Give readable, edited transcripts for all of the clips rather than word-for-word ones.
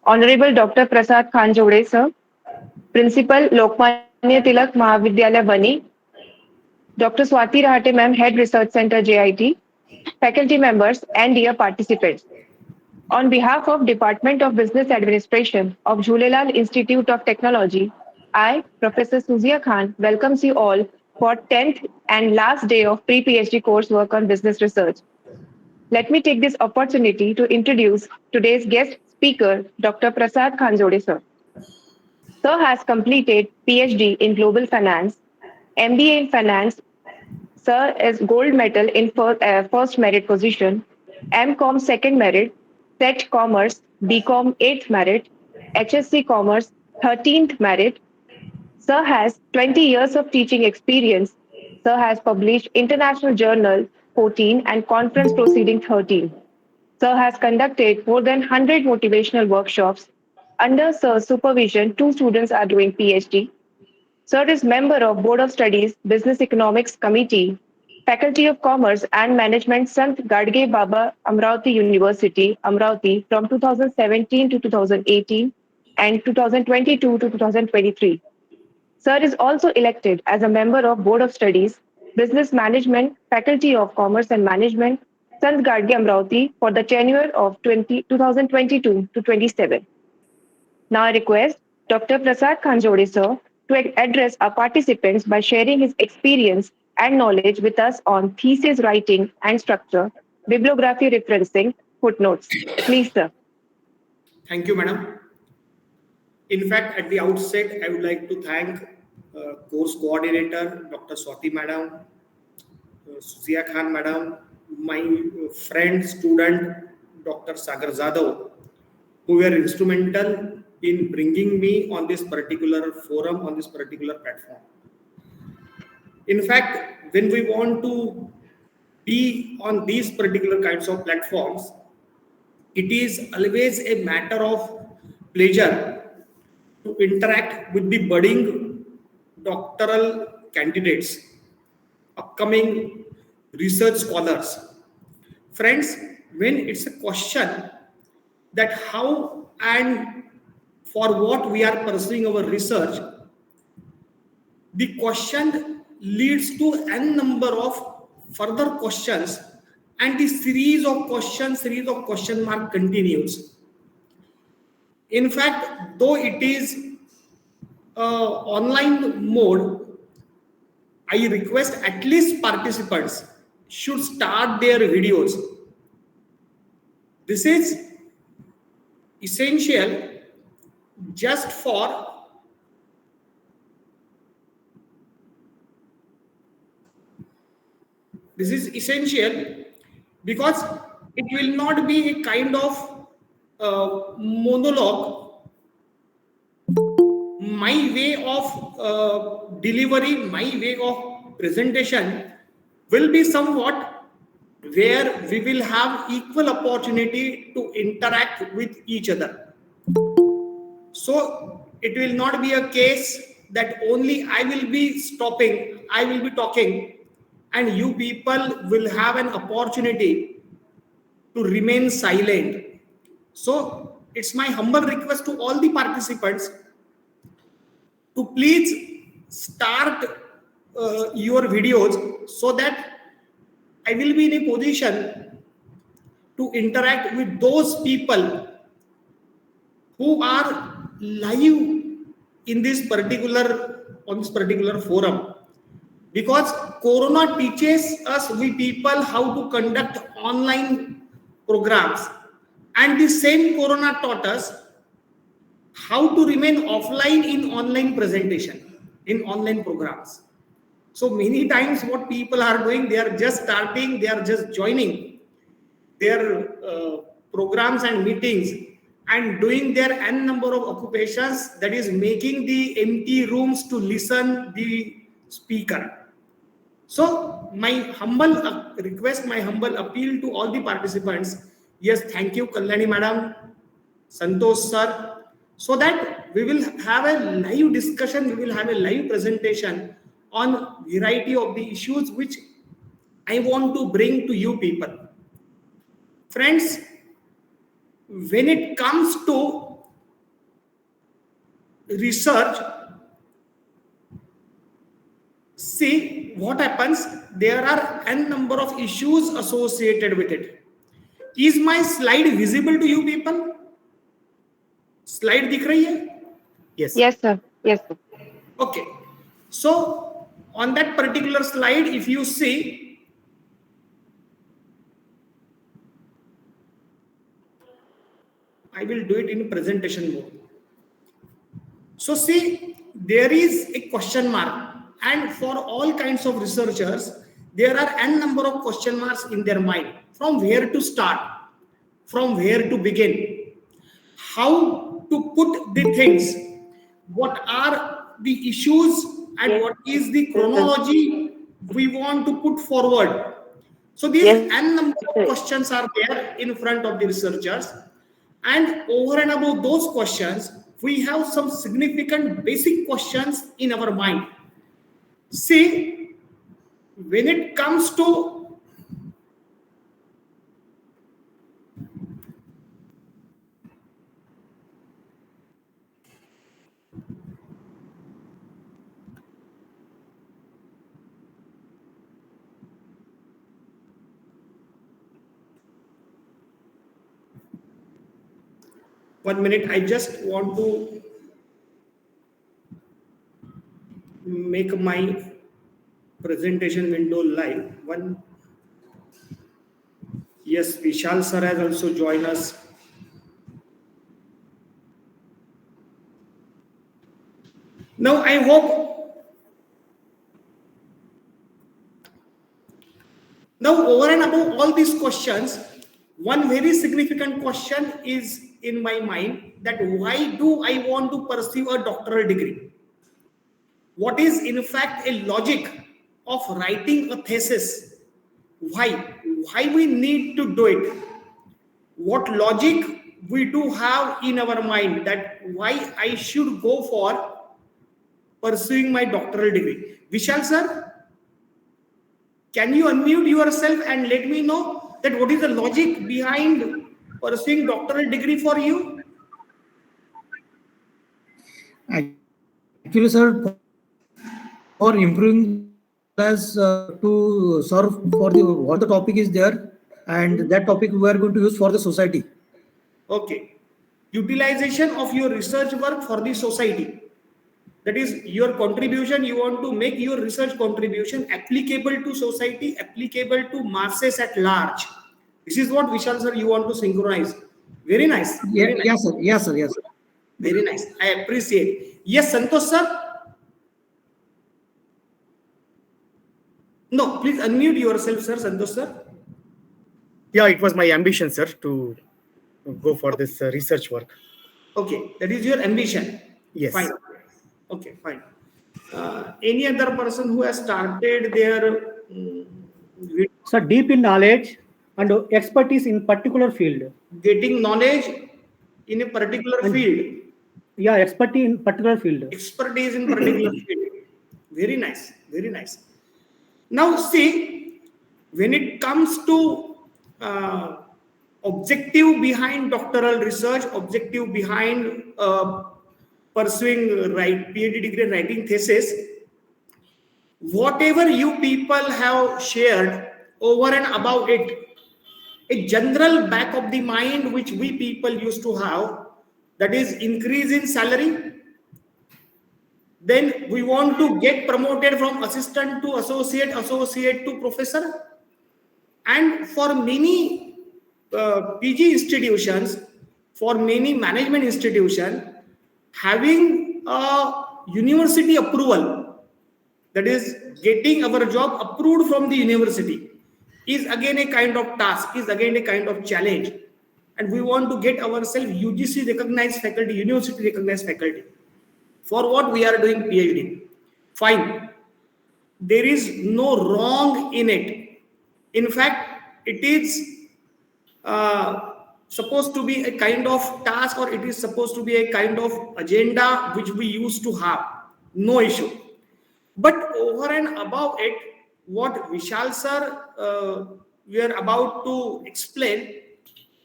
Honorable Dr. Prasad Khanzode, sir, Principal Lokmanya Tilak Mahavidyalaya Bani, Dr. Swati Rahate, ma'am, Head Research Center JIT, faculty members, and dear participants. On behalf of Department of Business Administration of Jhulelal Institute of Technology, I, Professor Suzia Khan, welcomes you all for 10th and last day of pre-PhD coursework on business research. Let me take this opportunity to introduce today's guest speaker, Dr. Prasad Khanzode, sir. Sir has completed PhD in Global Finance, MBA in Finance. Sir is gold medal in first merit position, MCom second merit, SET Commerce, BCom 8th merit, HSC Commerce 13th merit. Sir has 20 years of teaching experience. Sir has published International Journal 14 and Conference Proceeding 13. Sir has conducted more than 100 motivational workshops. Under Sir's supervision, two students are doing PhD. Sir is member of Board of Studies, Business Economics Committee, Faculty of Commerce and Management, Sant Gadge Baba Amravati University, Amravati from 2017 to 2018 and 2022 to 2023. Sir is also elected as a member of Board of Studies, Business Management, Faculty of Commerce and Management, Sant Gadge Amravati for the tenure of 2022 to 27. Now I request Dr. Prasad Khanjode sir to address our participants by sharing his experience and knowledge with us on thesis writing and structure, bibliography referencing, footnotes. Please, sir. Thank you, madam. In fact, at the outset, I would like to thank course coordinator, Dr. Swati madam, Suzia Khan madam, my friend, student, Dr. Sagar Zadav, who were instrumental in bringing me on this particular forum, on this particular platform. In fact, when we want to be on these particular kinds of platforms, it is always a matter of pleasure to interact with the budding doctoral candidates, upcoming research scholars. Friends, when it's a question that how and for what we are pursuing our research, the question leads to n number of further questions, and the series of question mark continues. In fact, though it is online mode, I request at least participants should start their videos. This is essential just for this is essential because it will not be a kind of monologue. My way of delivery, my way of presentation will be somewhat where we will have equal opportunity to interact with each other. So it will not be a case that only I will be stopping, I will be talking, and you people will have an opportunity to remain silent. So it's my humble request to all the participants to please start your videos so that I will be in a position to interact with those people who are live in this particular forum, because Corona teaches us we people how to conduct online programs, and the same Corona taught us how to remain offline in online presentation, in online programs. So many times what people are doing, they are just starting, they are just joining their programs and meetings and doing their n number of occupations, that is making the empty rooms to listen the speaker. So my humble request, my humble appeal to all the participants, yes, thank you Kalyani madam, Santosh sir, so that we will have a live discussion, we will have a live presentation on variety of the issues which I want to bring to you people. Friends, when it comes to research, see what happens. There are n number of issues associated with it. Is my slide visible to you people? Slide दिख रही है? Yes. Yes, sir. Yes, sir. Okay. So on that particular slide, if you see, I will do it in presentation mode. So see, there is a question mark, and for all kinds of researchers, there are n number of question marks in their mind. From where to start, from where to begin, how to put the things, what are the issues, and what is the chronology we want to put forward. So these n number of questions are there in front of the researchers, and over and above those questions, we have some significant basic questions in our mind. See, when it comes to 1 minute, I just want to make my presentation window live. Yes, Vishal sir has also joined us. Now I hope, now over and above all these questions, one very significant question is in my mind, that why do I want to pursue a doctoral degree? What is in fact a logic of writing a thesis? Why we need to do it? What logic we do have in our mind that why I should go for pursuing my doctoral degree? Vishal sir, can you unmute yourself and let me know that what is the logic behind pursuing doctoral degree for you? Actually, sir, for improving as to serve for the what the topic is there, and that topic we are going to use for the society. Okay. Utilization of your research work for the society. That is your contribution. You want to make your research contribution applicable to society, applicable to masses at large. This is what Vishal sir you want to synchronize. Very nice. Very nice. Yes, sir. Yes, sir. Yes, sir. Very nice. I appreciate. Yes, Santosh sir. No, please unmute yourself, sir. Santosh sir. Yeah, it was my ambition, sir, to go for this research work. Okay, that is your ambition. Yes. Fine. Okay, fine. Any other person who has started their So deep in knowledge and expertise in particular field. getting knowledge in a particular field, Yeah, expertise in particular field. expertise in particular field. Very nice, very nice. Now see, when it comes to objective behind doctoral research, objective behind pursuing PhD degree and writing thesis, whatever you people have shared over and above it, a general back of the mind which we people used to have, that is increase in salary, then we want to get promoted from assistant to associate, associate to professor. And for many PG institutions, for many management institutions, having a university approval, that is getting our job approved from the university, is again a kind of task, is again a kind of challenge. And we want to get ourselves UGC recognized faculty, university recognized faculty. For what we are doing PhD. Fine. There is no wrong in it. In fact, it is supposed to be a kind of task, or it is supposed to be a kind of agenda which we used to have. No issue. But over and above it, what Vishal sir we are about to explain,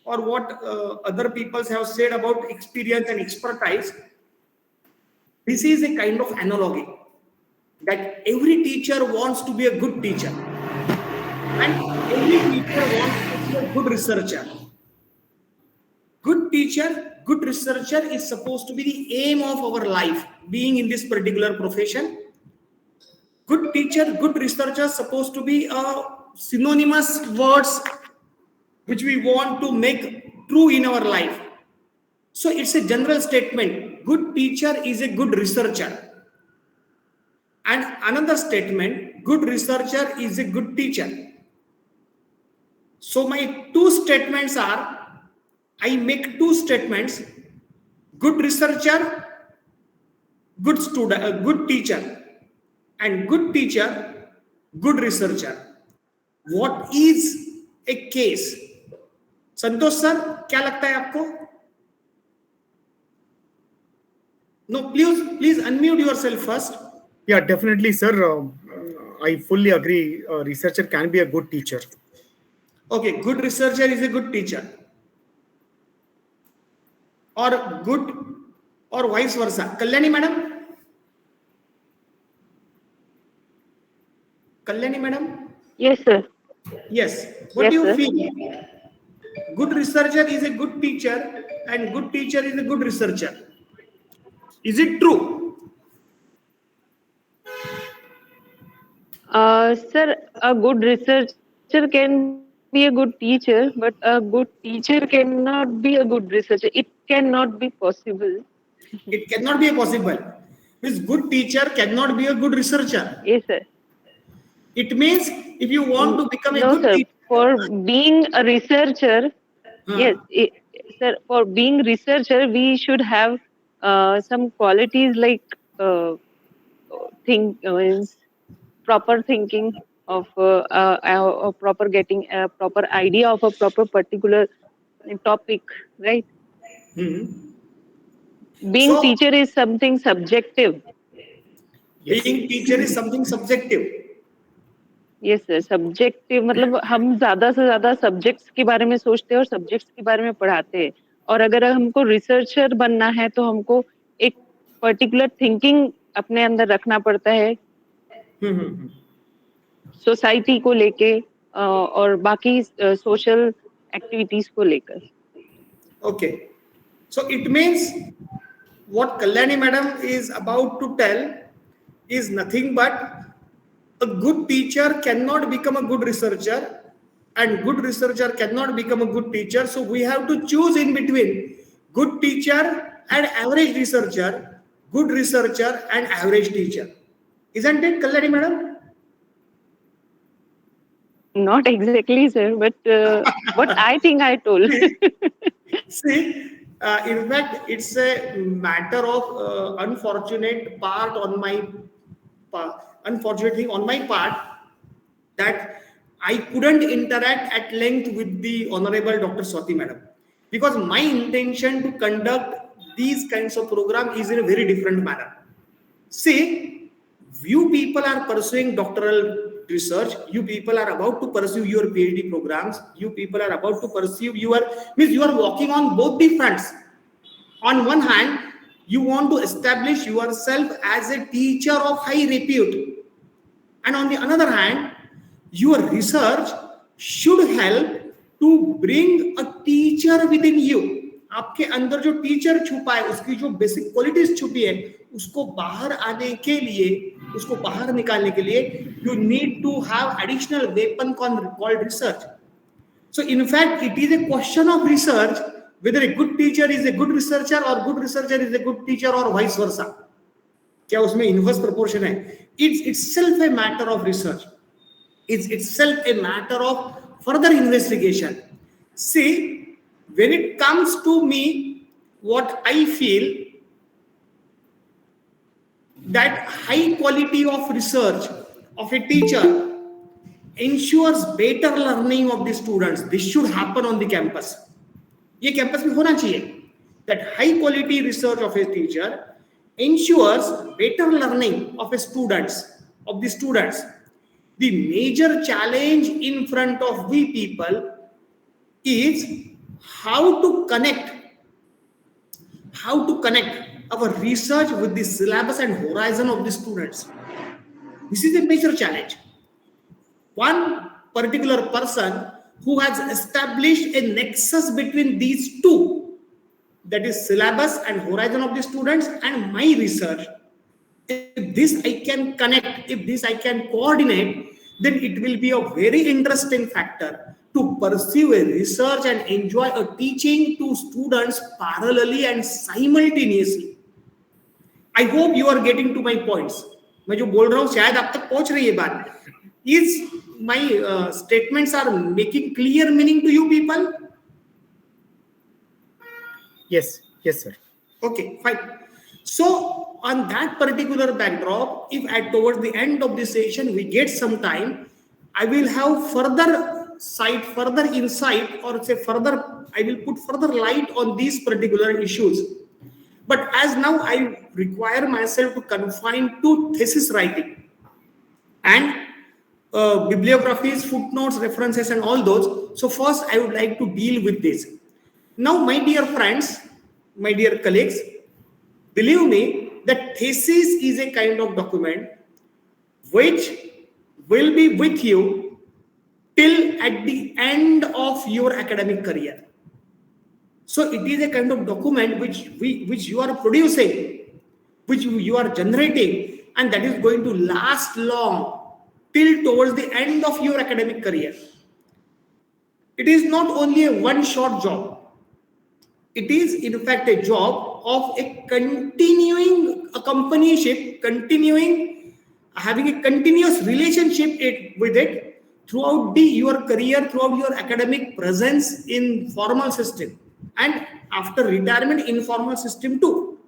or what other people have said about experience and expertise, This is a kind of analogy that every teacher wants to be a good teacher, and every teacher wants to be a good researcher. Good teacher, good researcher is supposed to be the aim of our life, being in this particular profession. Good teacher, good researcher supposed to be synonymous words which we want to make true in our life. So it's a general statement. Good teacher is a good researcher. And another statement, good researcher is a good teacher. So my two statements are, I make two statements, good researcher, good student, good teacher, and good teacher, good researcher. What is a case? Santosh sir, क्या लगता है आपको? No, please unmute yourself first. Yeah, definitely, sir. I fully agree. A researcher can be a good teacher. Okay, good researcher is a good teacher. Or good, or vice versa. Kalyani madam? Kalyani madam? Yes, sir. Yes. What Yes, do you sir. feel? Good researcher is a good teacher and good teacher is a good researcher. Is it true? Sir, a good researcher can be a good teacher, but a good teacher cannot be a good researcher. It cannot be possible. It cannot be possible. This good teacher cannot be a good researcher. Yes, sir. It means if you want to become a No, good sir. teacher, For being a researcher, yes, sir. For being researcher, we should have some qualities like means proper thinking of a proper getting a proper idea of a proper particular topic, right? Being So teacher is something subjective. being teacher is something subjective. Yes sir, subjective मतलब हम ज्यादा से ज्यादा subjects के बारे में सोचते हैं और सब्जेक्ट्स के बारे में पढ़ाते हैं, और अगर हमको रिसर्चर बनना है तो हमको एक पर्टिकुलर थिंकिंग अपने अंदर रखना पड़ता है सोसाइटी को लेके और बाकी सोशल एक्टिविटीज को लेकर. Okay. So it means what Kalyani madam is about to tell is nothing but a good teacher cannot become a good researcher and good researcher cannot become a good teacher. So we have to choose in between good teacher and average researcher, good researcher and average teacher. Isn't it, Kalyani madam? Not exactly, sir, but what I think I told. See, in fact, it's a matter of unfortunate part on my unfortunate thing on my part that I couldn't interact at length with the Honorable Dr. Swati madam, because my intention to conduct these kinds of program is in a very different manner. See, you people are pursuing doctoral research, you people are about to pursue your PhD programs, you people are about to pursue you are walking on both the fronts. On one hand, you want to establish yourself as a teacher of high repute, and on the other hand, your research should help to bring a teacher within you. आपके अंदर जो teacher छुपा है, उसकी जो basic qualities छुपी है, उसको बाहर आने के लिए, उसको बाहर निकालने के लिए, you need to have additional weapon called research. So in fact, it is a question of research whether a good teacher is a good researcher or good researcher is a good teacher or vice versa. क्या उसमें inverse proportion है? It's itself a matter of research. It's itself a matter of further investigation. See, when it comes to me, what I feel that high quality of research of a teacher ensures better learning of the students. This should happen on the campus. ये campus में होना चाहिए. That high quality research of a teacher ensures better learning of the students. The major challenge in front of we people is how to connect our research with the syllabus and horizon of the students. This is a major challenge. One particular person who has established a nexus between these two, that is syllabus and horizon of the students and my research, if this I can connect, if this I can coordinate, then it will be a very interesting factor to pursue a research and enjoy a teaching to students parallelly and simultaneously. I hope you are getting to my points. मैं जो बोल रहा हूँ शायद आप तक पहुंच रही है बात. Is my statements are making clear meaning to you people? Yes, sir. Okay, fine. So on that particular backdrop, if at towards the end of the session we get some time, I will have further insight, or say further, I will put further light on these particular issues. But as now I require myself to confine to thesis writing and bibliographies, footnotes, references, and all those. So first I would like to deal with this. Now, my dear friends, my dear colleagues, believe me that thesis is a kind of document which will be with you till at the end of your academic career. So it is a kind of document which you are producing, which you are generating, and that is going to last long till towards the end of your academic career. It is not only a one-shot job. It is in fact a job of a continuing accompanyship, having a continuous relationship with it throughout your career, throughout your academic presence in formal system, and after retirement informal system too.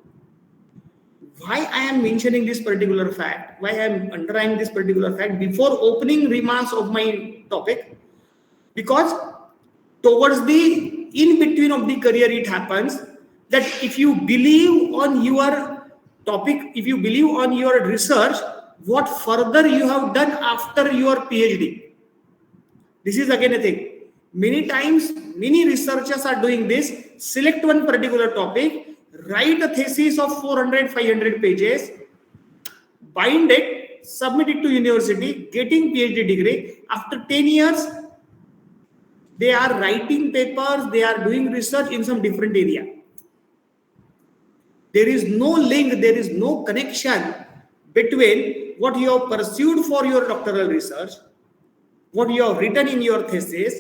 Why I am mentioning this particular fact, why I am underlining this particular fact before opening remarks of my topic? Because towards the in between of the career, it happens that if you believe on your topic, if you believe on your research, what further you have done after your PhD. This is again a thing. Many times, many researchers are doing this: select one particular topic, write a thesis of 400, 500 pages, bind it, submit it to university, getting PhD degree. After 10 years, they are writing papers, they are doing research in some different area. There is no link, there is no connection between what you have pursued for your doctoral research, what you have written in your thesis,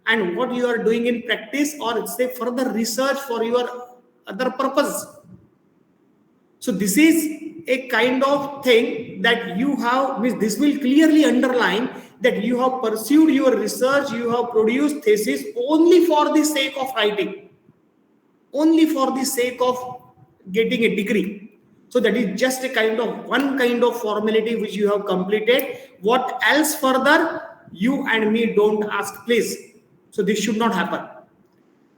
and what you are doing in practice, or say further research for your other purpose. So this is a kind of thing that you have, this will clearly underline that you have pursued your research, you have produced thesis only for the sake of writing, only for the sake of getting a degree. So that is just a kind of one kind of formality which you have completed. What else further, you and me don't ask, please. So this should not happen.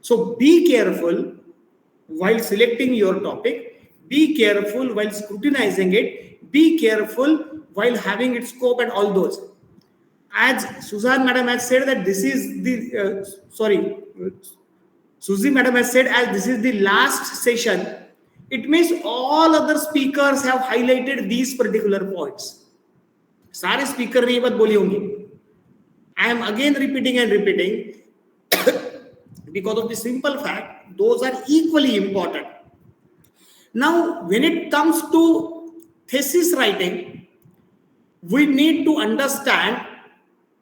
So be careful while selecting your topic, be careful while scrutinizing it, be careful while having its scope and all those. As Suzanne madam has said that this is the, Suzy madam has said as this is the last session, it means all other speakers have highlighted these particular points. सारे speaker ने ये बात बोली होंगी. I am again repeating and repeating because of the simple fact, those are equally important. Now, when it comes to thesis writing, we need to understand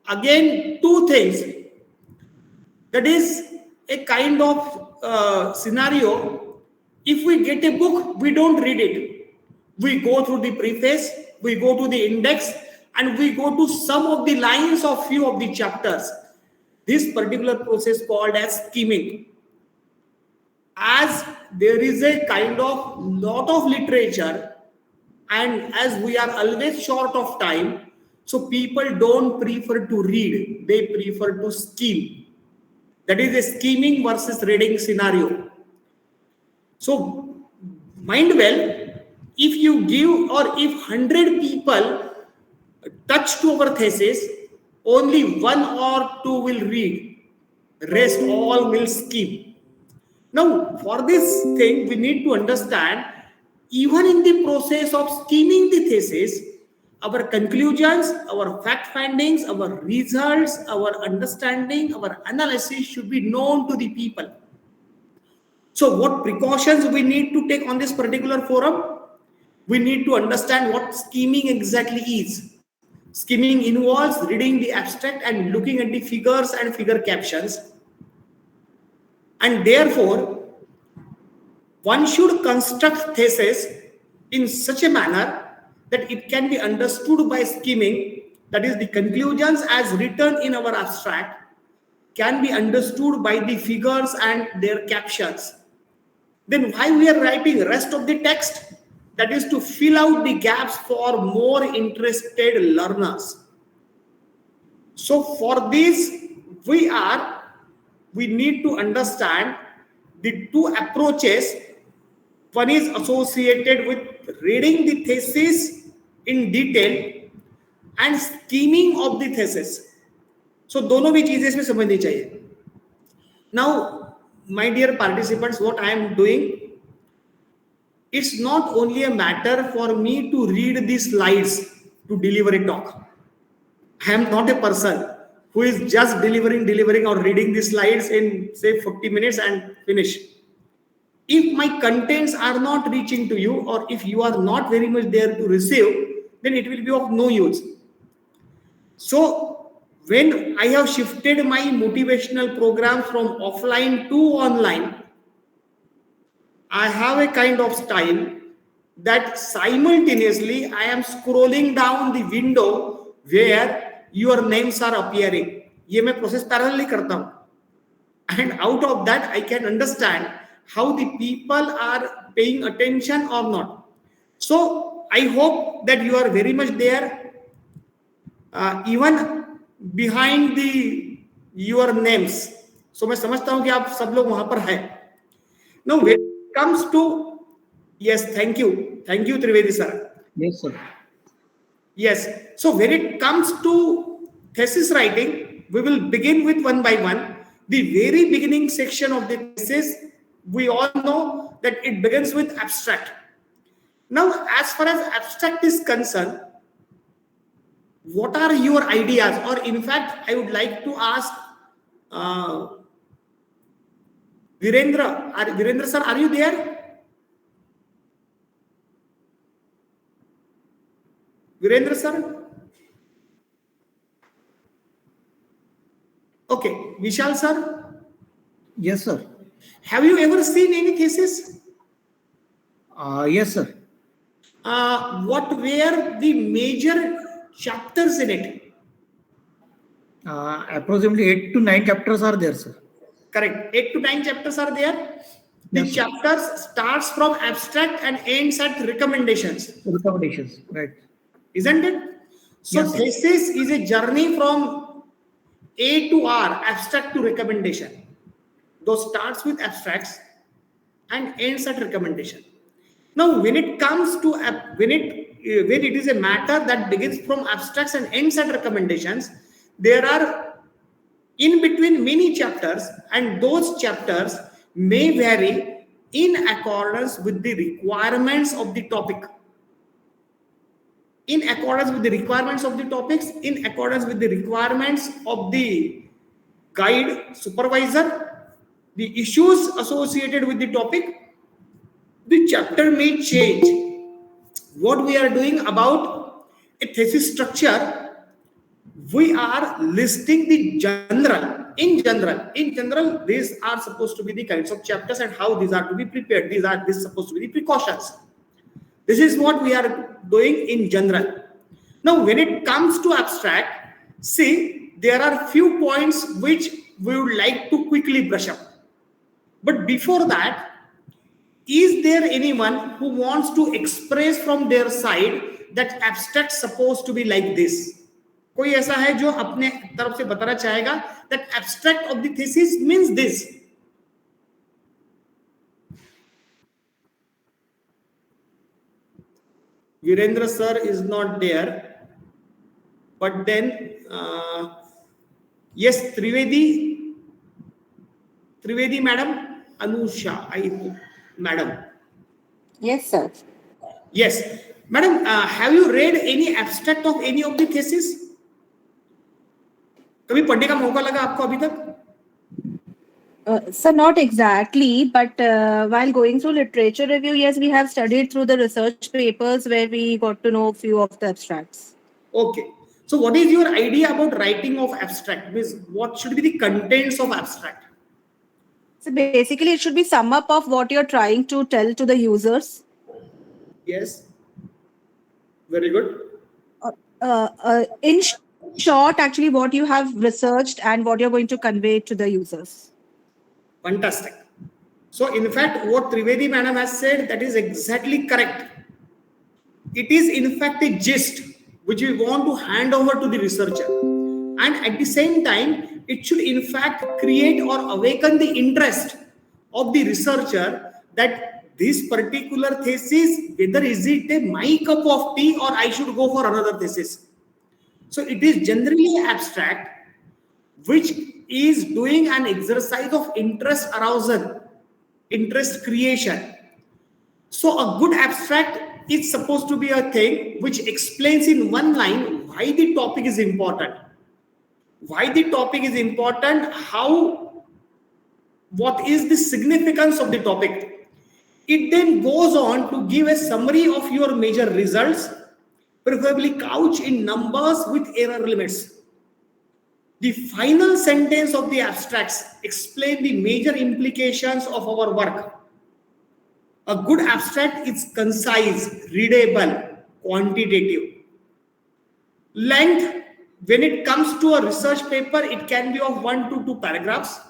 again two things. That is a kind of scenario. If we get a book, we don't read it. We go through the preface, we go to the index, and we go to some of the lines of few of the chapters. This particular process called as skimming. As there is a kind of lot of literature, and as we are always short of time, so people don't prefer to read, they prefer to skim. That is a skimming versus reading scenario. So mind well, if you give, or if 100 people touch to our thesis, only 1 or 2 will read, rest all will skim. Now, for this thing, we need to understand even in the process of scheming the thesis, our conclusions, our fact findings, our results, our understanding, our analysis should be known to the people. So what precautions we need to take on this particular forum? We need to understand what scheming exactly is. Scheming involves reading the abstract and looking at the figures and figure captions. And therefore, one should construct thesis in such a manner that it can be understood by scheming, that is, the conclusions as written in our abstract can be understood by the figures and their captions. Then why we are writing rest of the text? That is to fill out the gaps for more interested learners. So for this, we need to understand the two approaches. One is associated with reading the thesis in detail and scheming of the thesis. So दोनों भी चीजें इसमें समझनी चाहिए. Now, my dear participants, what I am doing, it's not only a matter for me to read the slides to deliver a talk. I am not a person who is just delivering or reading the slides in say 40 minutes and finish. If my contents are not reaching to you, or if you are not very much there to receive, then it will be of no use. So when I have shifted my motivational program from offline to online, I have a kind of style that simultaneously I am scrolling down the window where your names are appearing. ये मैं process parallelly करता हूँ. And out of that, I can understand how the people are paying attention or not. So I hope that you are very much there, even behind your names. So मैं समझता हूँ कि आप सब लोग वहां पर हैं. Now when it comes to, yes, thank you Trivedi sir. Yes, sir. Yes. So when it comes to thesis writing, we will begin with one by one. The very beginning section of the thesis, we all know that it begins with abstract. Now, as far as abstract is concerned, what are your ideas? Or in fact, I would like to ask Virendra. Virendra sir, are you there? Virendra sir? Okay. Vishal sir? Yes, sir. Have you ever seen any thesis? Yes, sir. What were the major chapters in it? Approximately 8 to 9 chapters are there, sir. Correct. 8 to 9 chapters are there. The Yes, sir. chapters starts from abstract and ends at recommendations. Recommendations, right? Isn't it? So Yes, sir. thesis is a journey from A to R, abstract to recommendation. Those starts with abstracts and ends at recommendation. Now, when it comes to when it is a matter that begins from abstracts and ends at recommendations, there are in between many chapters, and those chapters may vary in accordance with the requirements of the topic. In accordance with the requirements of the topics, in accordance with the requirements of the guide supervisor, the issues associated with the topic, the chapter may change. What we are doing about a thesis structure, we are listing the general. In general, these are supposed to be the kinds of chapters and how these are to be prepared. These are supposed to be the precautions. This is what we are doing in general. Now, when it comes to abstract, see, there are few points which we would like to quickly brush up. But before that, is there anyone who wants to express from their side that abstract supposed to be like this? कोई ऐसा है जो अपने तरफ से बताना चाहेगा that abstract of the thesis means this? Virendra sir is not there, but then yes, Trivedi madam, Anusha, I hope, madam. Yes, sir. Yes. Madam, have you read any abstract of any of the thesis? कभी पढ़ने का मौका लगा आपको अभी तक? So not exactly, but while going through literature review, yes, we have studied through the research papers where we got to know few of the abstracts. Okay. So what is your idea about writing of abstract? Means what should be the contents of abstract? So basically, it should be sum up of what you're trying to tell to the users. Yes. Very good. In short, actually, what you have researched and what you're going to convey to the users. Fantastic. So in fact, what Trivedi madam has said, that is exactly correct. It is in fact a gist which we want to hand over to the researcher. And at the same time, it should in fact create or awaken the interest of the researcher that this particular thesis, whether is it my cup of tea or I should go for another thesis. So it is generally abstract, which is doing an exercise of interest arousal, interest creation. So a good abstract is supposed to be a thing which explains in one line why the topic is important. Why the topic is important, what is the significance of the topic. It then goes on to give a summary of your major results, preferably couched in numbers with error limits. The final sentence of the abstracts explain the major implications of our work. A good abstract is concise, readable, quantitative. Length, when it comes to a research paper, it can be of 1 to 2 paragraphs.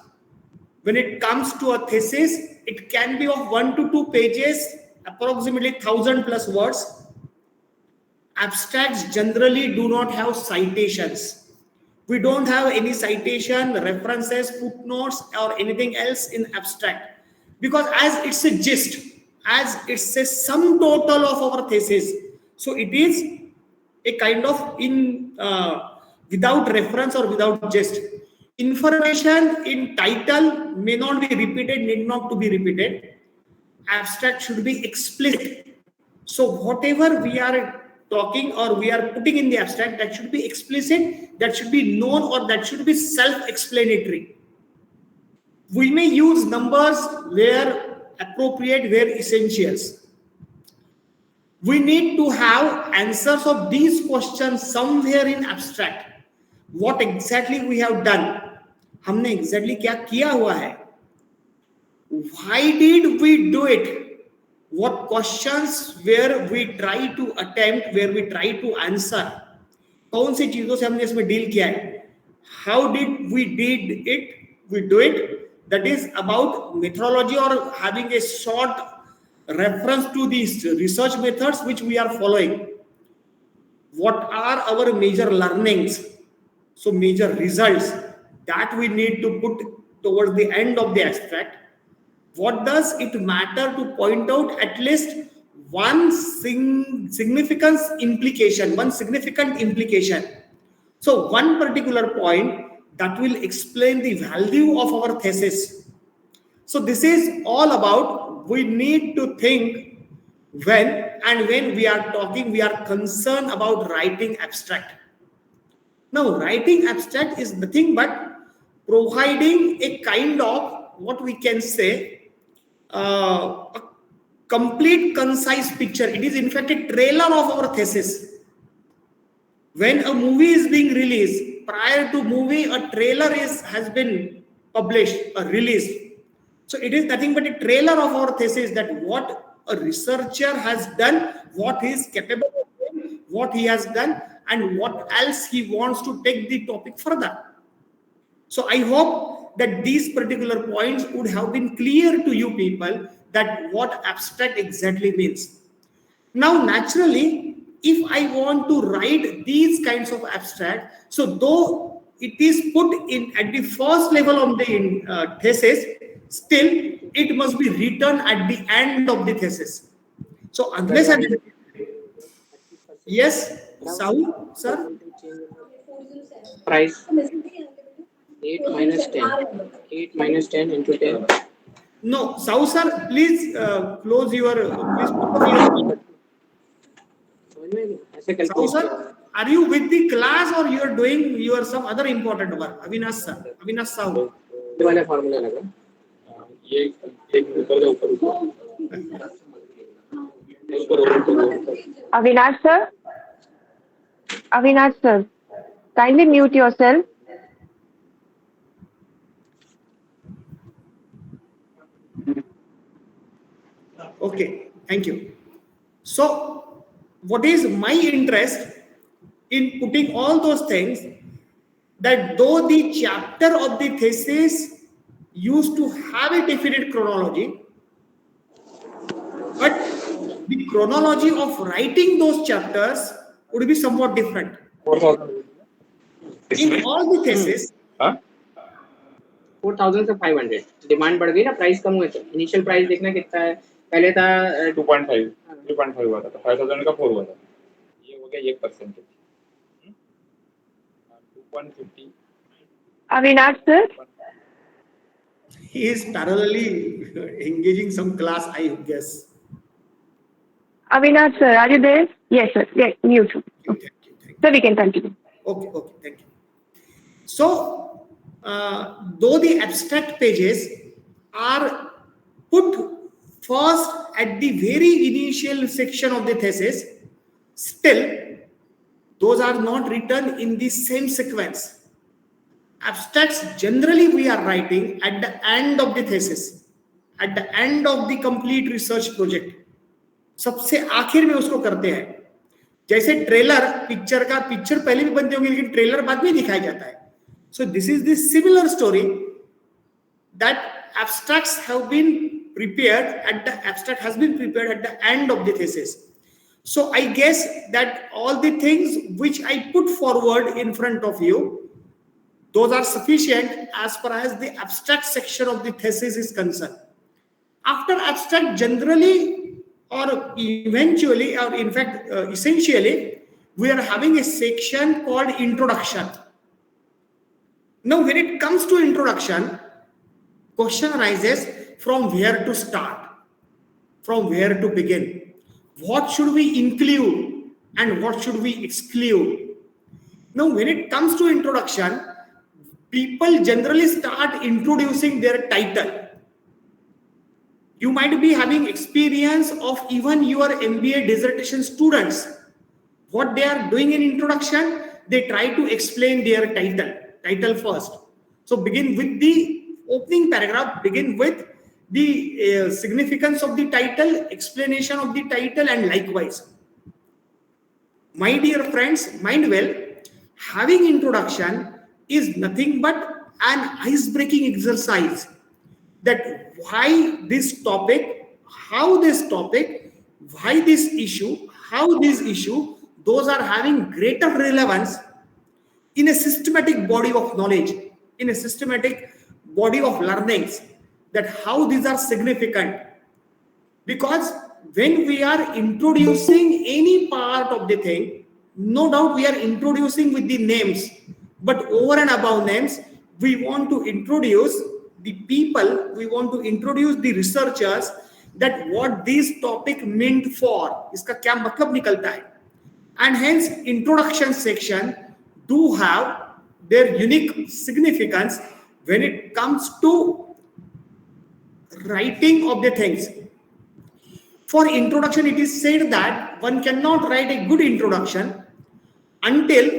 When it comes to a thesis, it can be of 1 to 2 pages, approximately 1000 plus words. Abstracts generally do not have citations. We don't have any citation, references, footnotes, or anything else in abstract. Because as it's a gist, as it's a sum total of our thesis, so it is a kind of without reference or without gist. Information in title may not be repeated, need not to be repeated. Abstract should be explicit. So whatever we are talking or we are putting in the abstract, that should be explicit, that should be known, or that should be self-explanatory. We may use numbers where appropriate, where essentials. We need to have answers of these questions somewhere in abstract. What exactly we have done? हमने exactly क्या किया हुआ है? Why did we do it? What questions where we try to attempt, where we try to answer? कौन सी चीजों से हमने इसमें डील किया है? How did we did it? We do it. That is about methodology or having a short reference to these research methods which we are following. What are our major learnings? So major results that we need to put towards the end of the abstract. What does it matter to point out at least one significant implication? So one particular point that will explain the value of our thesis. So this is all about, we need to think when we are talking, we are concerned about writing abstract. Now, writing abstract is nothing but providing a kind of, what we can say, a complete, concise picture. It is in fact a trailer of our thesis. When a movie is being released, prior to movie, a trailer has been published or released. So it is nothing but a trailer of our thesis, that what a researcher has done, what he is capable of doing, what he has done, and what else he wants to take the topic further. So I hope that these particular points would have been clear to you people, that what abstract exactly means. Now, naturally, if I want to write these kinds of abstract, so though it is put in at the first level of the thesis, still it must be written at the end of the thesis. So unless and yes, Saul, sir. Price 8 minus 10. 8 minus 10 into 10. No, Saul, sir, please close your. Please put your समझ में आया? ऐसे Sahu calculate sir, किया are you with the class or you are doing your some other important work? Avinash sir, Avinash Sahu. ये वाला formula लगा ये एक ऊपर का ऊपर Avinash sir, Avinash sir, kindly mute yourself. Okay, thank you. So, what is my interest in putting all those things, that though the chapter of the thesis used to have a definite chronology, but the chronology of writing those chapters would be somewhat different. 4,000 In all the thesis, 4,000 से 500 demand बढ़ गई ना, price कम हुए थे। Initial price देखना कितना है, पहले था 2.5 3.5 हुआ था, 5,000 का 4 हुआ था, ये हो गया 1%, 2.50। Avinash sir, he is parallelly engaging some class, I guess. Avinash sir, are you there? Yes sir, yes, mute. Thank you, thank you. So we can continue. Okay, thank you. So, though the abstract pages are put first at the very initial section of the thesis, still those are not written in the same sequence. Abstracts generally we are writing at the end of the thesis, at the end of the complete research project. सबसे आखिर में उसको करते हैं। जैसे trailer picture का, picture पहले भी बनते होंगे लेकिन ट्रेलर बाद में दिखाया जाता है। So this is the similar story, that abstracts have been prepared at the abstract has been prepared at the end of the thesis. So I guess that all the things which I put forward in front of you, those are sufficient as far as the abstract section of the thesis is concerned. After abstract, generally or eventually, or in fact essentially, we are having a section called introduction. Now when it comes to introduction, question arises from where to start, from where to begin. What should we include and what should we exclude? Now when it comes to introduction, people generally start introducing their title. You might be having experience of even your MBA dissertation students. What they are doing in introduction, they try to explain their title first. So begin with the opening paragraph, begin with the significance of the title, explanation of the title, and likewise. My dear friends, mind well, having introduction is nothing but an ice-breaking exercise, that why this topic, how this topic, why this issue, how this issue, those are having greater relevance in a systematic body of knowledge, in a systematic body of learnings, that how these are significant. Because when we are introducing any part of the thing, no doubt we are introducing with the names, but over and above names, we want to introduce the people, we want to introduce the researchers, that what this topic meant for, iska kya matlab nikalta hai. And hence introduction section do have their unique significance when it comes to writing of the things. For introduction, it is said that one cannot write a good introduction until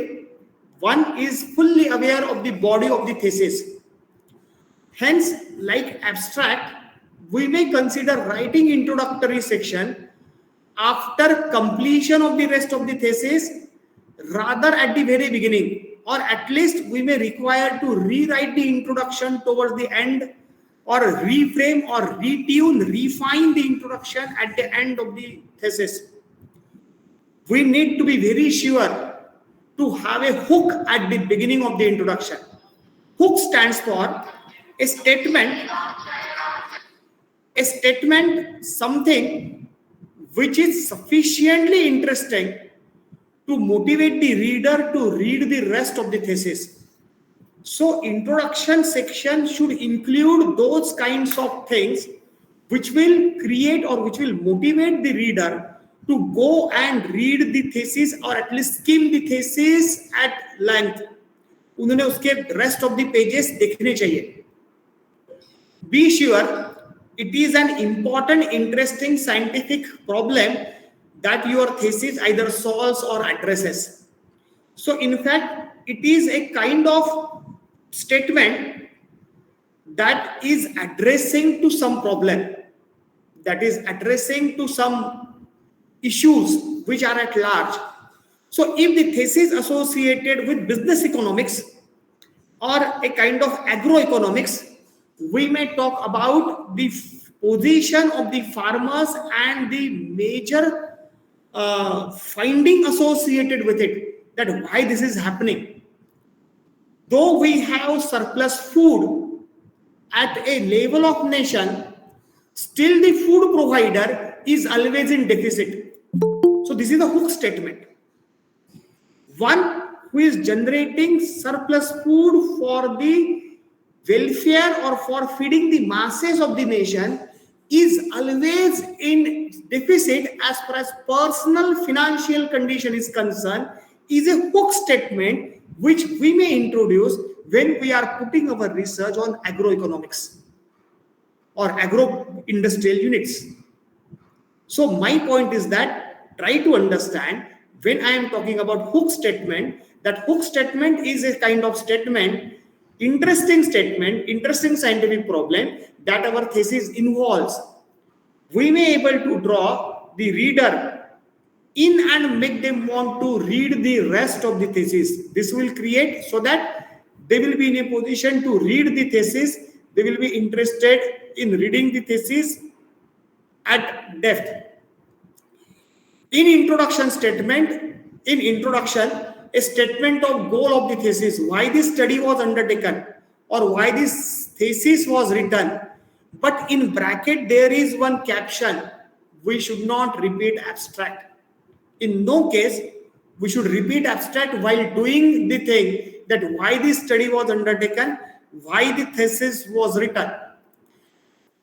one is fully aware of the body of the thesis. Hence, like abstract, we may consider writing introductory section after completion of the rest of the thesis, rather at the very beginning, or at least we may require to rewrite the introduction towards the end, or reframe or retune, refine the introduction at the end of the thesis. We need to be very sure to have a hook at the beginning of the introduction. Hook stands for a statement, something which is sufficiently interesting to motivate the reader to read the rest of the thesis. So introduction section should include those kinds of things which will create or which will motivate the reader to go and read the thesis or at least skim the thesis at length. उन्होंने उसके rest of the pages देखने चाहिए. Be sure it is an important, interesting scientific problem that your thesis either solves or addresses. So in fact, it is a kind of statement that is addressing to some problem, that is addressing to some issues which are at large. So if the thesis associated with business economics or a kind of agroeconomics, we may talk about the position of the farmers and the major finding associated with it, that why this is happening. Though we have surplus food at a level of nation, still the food provider is always in deficit. So this is the hook statement. One who is generating surplus food for the welfare or for feeding the masses of the nation is always in deficit as far as personal financial condition is concerned, is a hook statement which we may introduce when we are putting our research on agroeconomics or agro-industrial units. So my point is that try to understand when I am talking about hook statement, that hook statement is a kind of statement, interesting scientific problem that our thesis involves. We may able to draw the reader in and make them want to read the rest of the thesis. This will create so that they will be in a position to read the thesis. They will be interested in reading the thesis at depth. In introduction, a statement of goal of the thesis, why this study was undertaken or why this thesis was written. But in bracket, there is one caption, we should not repeat abstract. In no case, we should repeat abstract while doing the thing, that why this study was undertaken, why the thesis was written.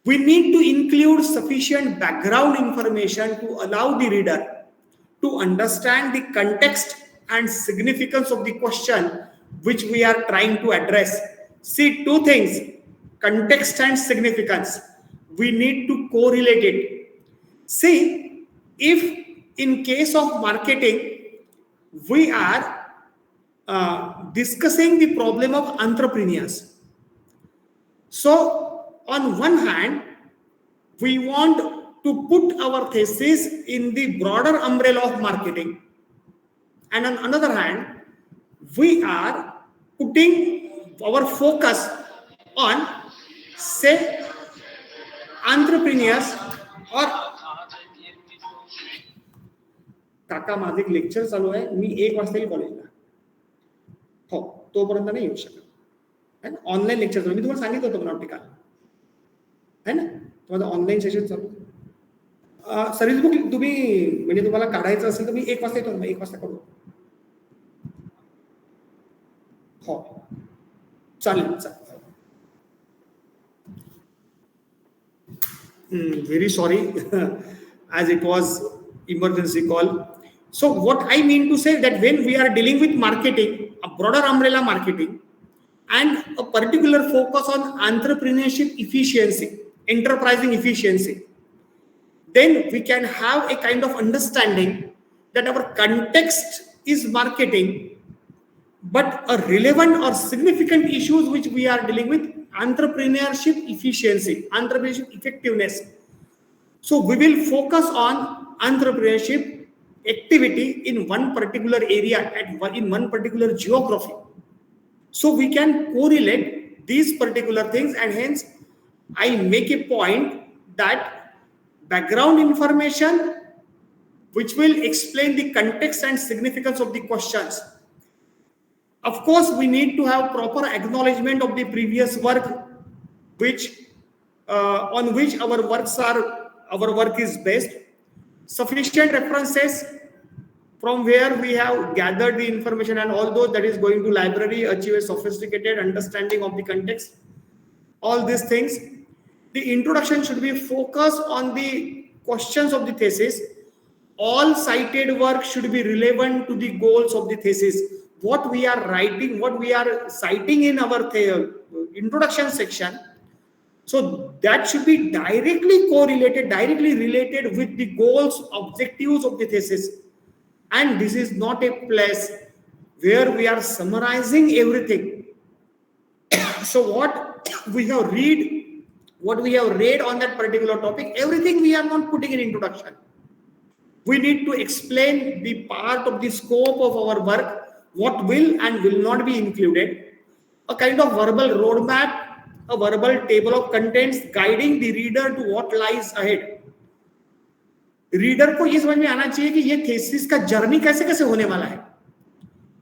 We need to include sufficient background information to allow the reader to understand the context and significance of the question which we are trying to address. See, two things, context and significance. We need to correlate it. See, if in case of marketing, we are discussing the problem of entrepreneurs. So, on one hand, we want to put our thesis in the broader umbrella of marketing. And on another hand, we are putting our focus on, say, entrepreneurs or काका माझे एक lecture चालू आहे, मी 1 वाजता येईल कॉलेजला. हो, तोपर्यंत नाही येऊ शकत है ना. ऑनलाईन लेक्चर चालू, मी तुम्हाला सांगितलं होतं मला काल है ना, तुम्हाला ऑनलाईन सेशन चालू. सर्व्हिस बुक तुम्ही म्हणजे तुम्हाला काढायचं असेल तर मी 1 वाजता येतो, 1 वाजता करू. हो चालेल चालेल. Very sorry as it was emergency call. So what I mean to say that when we are dealing with marketing, a broader umbrella marketing and a particular focus on entrepreneurship efficiency, enterprising efficiency, then we can have a kind of understanding that our context is marketing, but a relevant or significant issues which we are dealing with, entrepreneurship efficiency, entrepreneurship effectiveness. So we will focus on entrepreneurship activity in one particular area, in one particular geography. So we can correlate these particular things, and hence I make a point that background information which will explain the context and significance of the questions. Of course, we need to have proper acknowledgement of the previous work, on which our work is based. Sufficient references from where we have gathered the information, and although that is going to library, achieve a sophisticated understanding of the context. All these things. The introduction should be focused on the questions of the thesis, All cited work should be relevant to the goals of the thesis. What we are writing, what we are citing in our introduction section, so that should be directly correlated, directly related with the goals, objectives of the thesis. And this is not a place where we are summarizing everything. So what we have read on that particular topic, everything we are not putting in introduction. We need to explain the part of the scope of our work, what will and will not be included, a kind of verbal roadmap, a verbal table of contents guiding the reader to what lies ahead. Reader को ये समझ में आना चाहिए कि ये thesis का journey कैसे कैसे होने वाला है,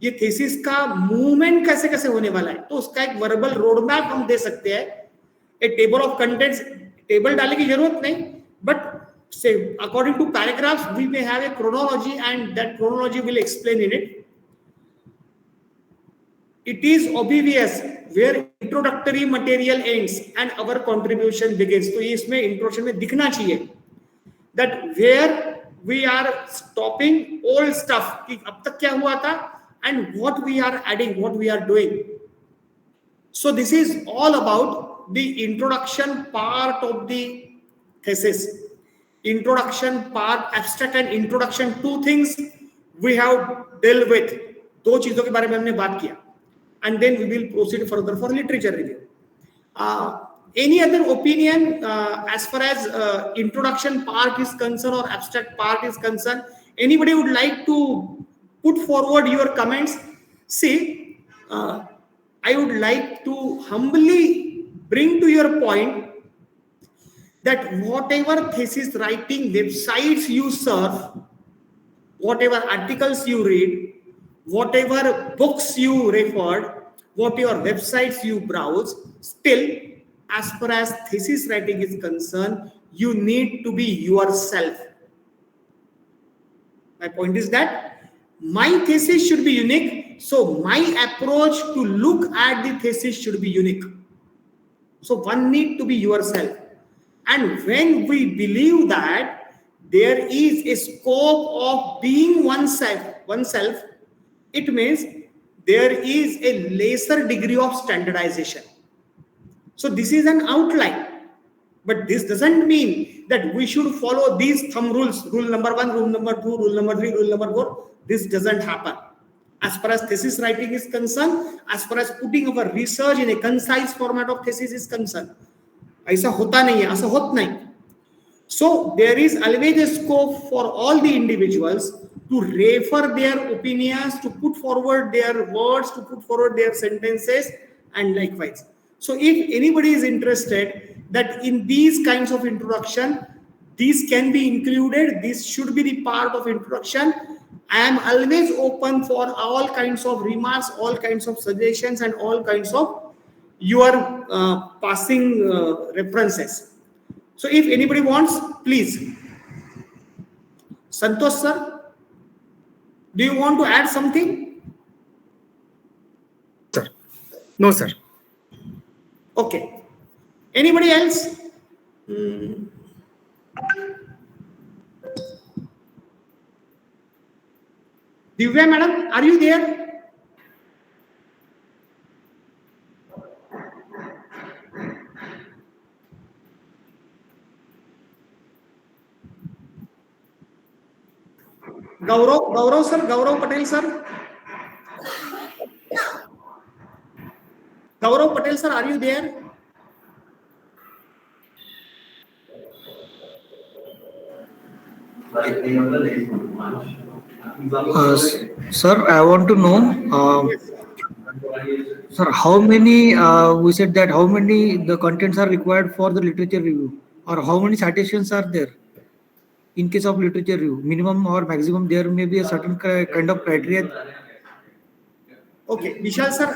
ये थेसिस का मूवमेंट कैसे कैसे होने वाला है. तो उसका एक वर्बल रोड मैप हम दे सकते हैं. ए टेबल ऑफ कंटेंट्स, टेबल डालने की जरूरत नहीं, but say according to paragraphs we may have a chronology and that chronology will explain in it. It is obvious where introductory material ends and our contribution begins. तो ये इसमें introduction में दिखना चाहिए that where we are stopping old stuff कि अब तक क्या हुआ था and what we are adding, what we are doing. So this is all about the introduction part of the thesis. Introduction part, abstract and introduction, two things we have dealt with. दो चीजों के बारे में हमने बात किया. And then we will proceed further for literature review. Any other opinion as far as introduction part is concerned or abstract part is concerned? Anybody would like to put forward your comments? See, I would like to humbly bring to your point that whatever thesis writing websites you surf, whatever articles you read, whatever books you referred, whatever websites you browse, still, as far as thesis writing is concerned, you need to be yourself. My point is that my thesis should be unique, so my approach to look at the thesis should be unique. So one need to be yourself. And when we believe that there is a scope of being oneself, it means there is a lesser degree of standardization. So this is an outline, but this doesn't mean that we should follow these thumb rules, rule number 1, rule number 2, rule number 3, rule number 4. This doesn't happen. As far as thesis writing is concerned, as far as putting our research in a concise format of thesis is concerned, ऐसा होता नहीं है, ऐसा होता नहीं. So there is always a scope for all the individuals to refer their opinions, to put forward their words, to put forward their sentences, and likewise. So if anybody is interested that in these kinds of introduction, these can be included, this should be the part of introduction. I am always open for all kinds of remarks, all kinds of suggestions, and all kinds of your passing references. So if anybody wants, please. Santosh sir, do you want to add something? Sir. No, sir. Okay. Anybody else? Divya madam, are you there? Gaurav sir, Gaurav Patel sir. Gaurav Patel sir, are you there? Sir, I want to know, sir, how many, we said that how many the contents are required for the literature review, or how many citations are there in case of literature review, minimum or maximum? There may be a certain kind of criteria. Okay, Vishal sir,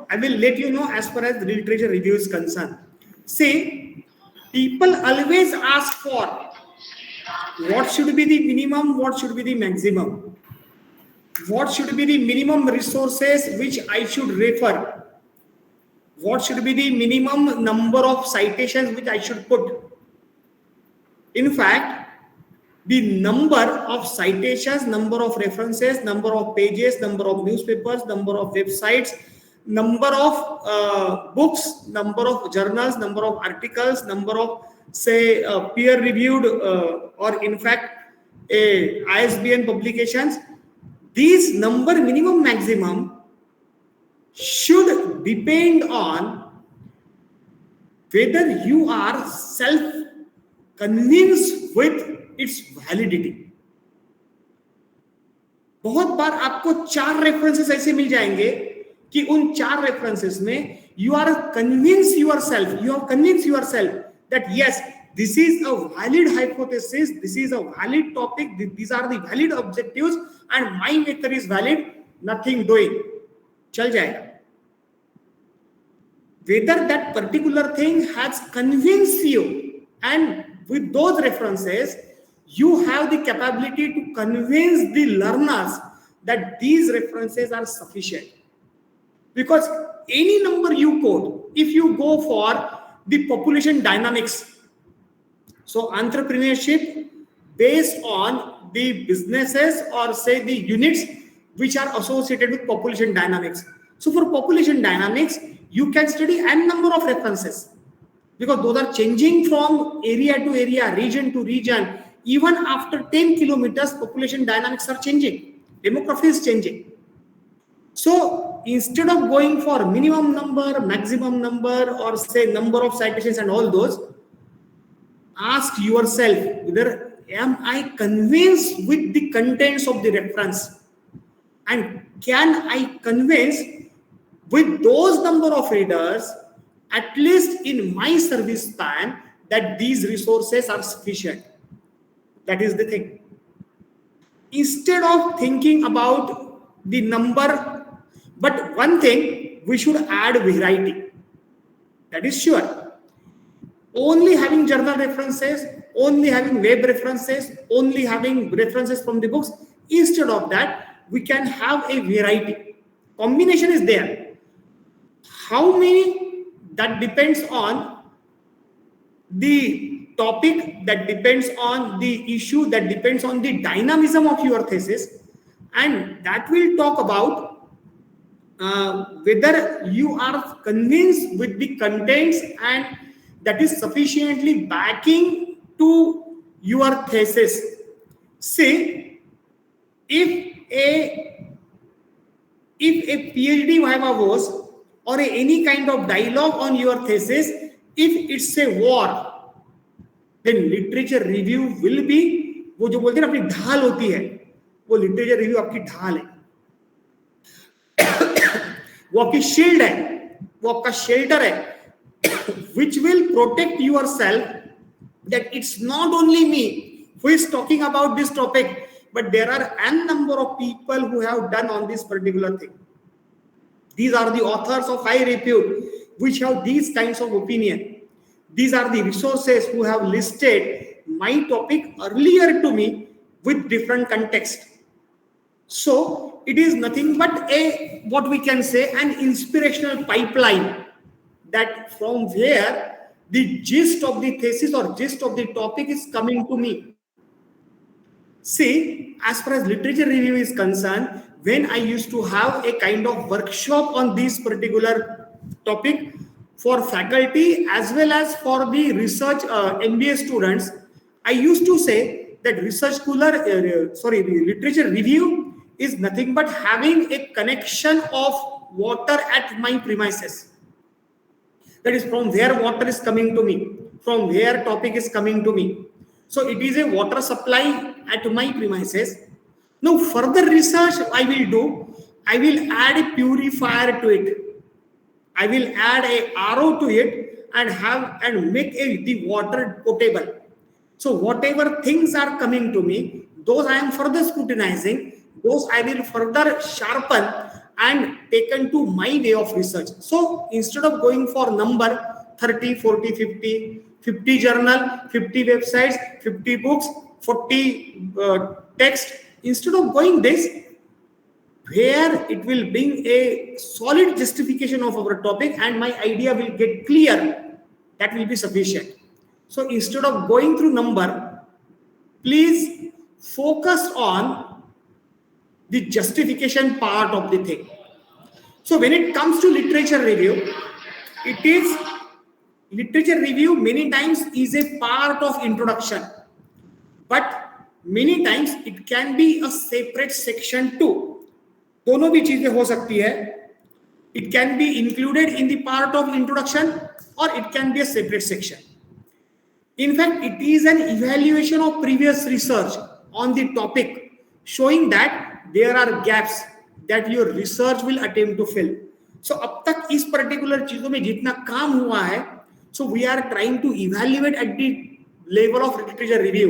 I will let you know as far as the literature review is concerned. See, people always ask for what should be the minimum, what should be the maximum, what should be the minimum resources which I should refer, what should be the minimum number of citations which I should put. In fact, the number of citations, number of references, number of pages, number of newspapers, number of websites, number of books, number of journals, number of articles, number of, say, peer-reviewed or in fact ISBN publications. These number, minimum, maximum, should depend on whether you are self-convinced with its validity. बहुत बार आपको 4 references ऐसे मिल जाएंगे कि उन 4 references में you are convinced yourself, you have convinced yourself that yes, this is a valid hypothesis, this is a valid topic, these are the valid objectives and my method is valid, nothing doing, चल जाएगा. Whether that particular thing has convinced you, and with those references you have the capability to convince the learners that these references are sufficient. Because any number you quote, if you go for the population dynamics, so entrepreneurship based on the businesses or say the units which are associated with population dynamics. So for population dynamics, you can study n number of references because those are changing from area to area, region to region. Even after 10 kilometers, population dynamics are changing. Demography is changing. So instead of going for minimum number, maximum number, or say number of citations and all those, ask yourself whether am I convinced with the contents of the reference, and can I convince with those number of readers, at least in my service span, that these resources are sufficient. That is the thing. Instead of thinking about the number, but one thing, we should add variety. That is sure. Only having journal references, only having web references, only having references from the books, instead of that, we can have a variety. Combination is there. How many? That depends on the topic, that depends on the issue, that depends on the dynamism of your thesis, and that will talk about whether you are convinced with the contents and that is sufficiently backing to your thesis. Say, if a PhD viva was or any kind of dialogue on your thesis, if it's a war, then literature review will be, वो जो बोलते हैं अपनी ढाल होती है, वो literature review आपकी ढाल है, वो आपकी shield है, वो आपका shelter है, which will protect yourself that it's not only me who is talking about this topic, but there are n number of people who have done on this particular thing. These are the authors of high repute which have these kinds of opinion. These are the resources who have listed my topic earlier to me with different context. So it is nothing but a, what we can say, an inspirational pipeline, that from where the gist of the thesis or gist of the topic is coming to me. See, as far as literature review is concerned, when I used to have a kind of workshop on this particular topic for faculty as well as for the research MBA students, I used to say that the literature review is nothing but having a connection of water at my premises. That is from where water is coming to me, from where topic is coming to me. So it is a water supply at my premises. Now further research I will do, I will add a purifier to it. I will add a RO to it and make the water potable. So whatever things are coming to me, those I am further scrutinizing, those I will further sharpen and taken to my way of research. So instead of going for number 30, 40, 50 journal, 50 websites, 50 books, 40 text, instead of going this, where it will bring a solid justification of our topic and my idea will get clear, that will be sufficient. So instead of going through number, please focused on the justification part of the thing. So when it comes to literature review, it is literature review many times is a part of introduction, but many times it can be a separate section too. दोनों भी चीजें हो सकती है. It can be included in the part of introduction or it can be a separate section. In fact, it is an evaluation of previous research on the topic, showing that there are gaps that your research will attempt to fill. So अब तक इस particular चीजों में जितना काम हुआ है, so we are trying to evaluate at the level of literature review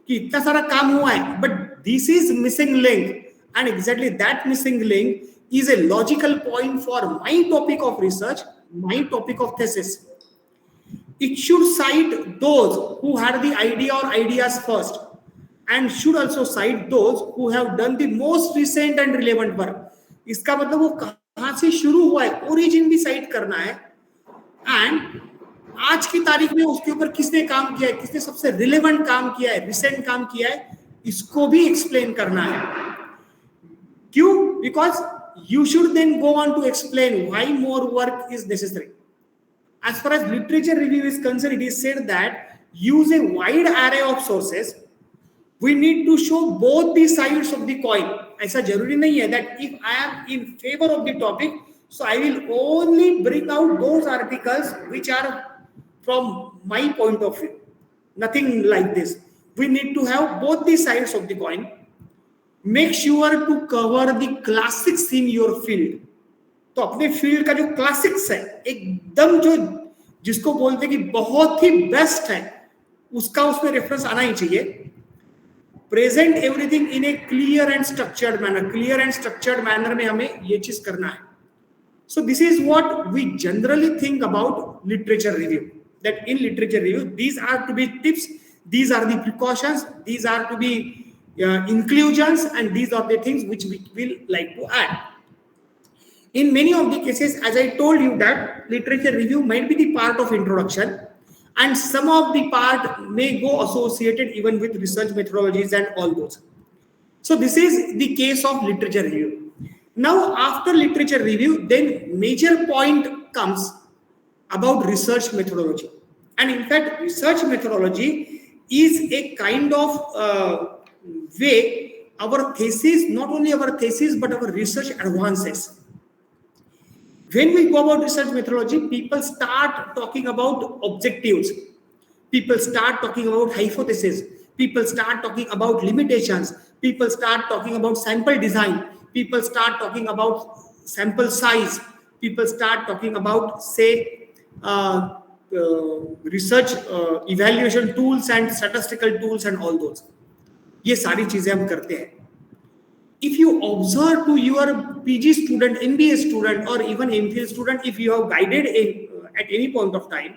कि इतना सारा काम हुआ है, but this is missing link, and exactly that missing link is a logical point for my topic of research, my topic of thesis. It should cite those who had the idea or ideas first, and should also cite those who have done the most recent and relevant work. इसका मतलब वो कहाँ से शुरू हुआ है, origin भी cite करना है, and आज की तारीख में उसके ऊपर किसने काम किया है, किसने सबसे relevant काम किया है, recent काम किया है, इसको भी explain करना है. क्यों? Because you should then go on to explain why more work is necessary. As far as literature review is concerned, it is said that use a wide array of sources. We need to show both the sides of the coin. ऐसा जरूरी नहीं है that if I am in favor of the topic, so I will only bring out those articles which are from my point of view. Nothing like this. We need to have both the sides of the coin. Make sure to cover the classics in your field. तो अपने field का जो classics है, एकदम जो जिसको बोलते कि बहुत ही बेस्ट है, उसका उसमें रेफरेंस आना ही चाहिए. Present everything in a clear and structured manner. Clear and structured manner में हमें ये चीज करना है. So this is what we generally think about literature review. That in literature review these are to be tips, these are the precautions, these are to be inclusions, and these are the things which we will like to add. In many of the cases, as I told you, that literature review might be the part of introduction, and some of the part may go associated even with research methodologies and all those. So this is the case of literature review. Now, after literature review, then major point comes about research methodology. And in fact, research methodology is a kind of way our thesis, not only our thesis, but our research advances. When we go about research methodology, people start talking about objectives. People start talking about hypotheses. People start talking about limitations. People start talking about sample design. People start talking about sample size. People start talking about, say, research evaluation tools and statistical tools and all those. ये सारी चीजें हम करते हैं. If you observe to your PG student, MBA student, or even MPhil student, if you have guided at any point of time,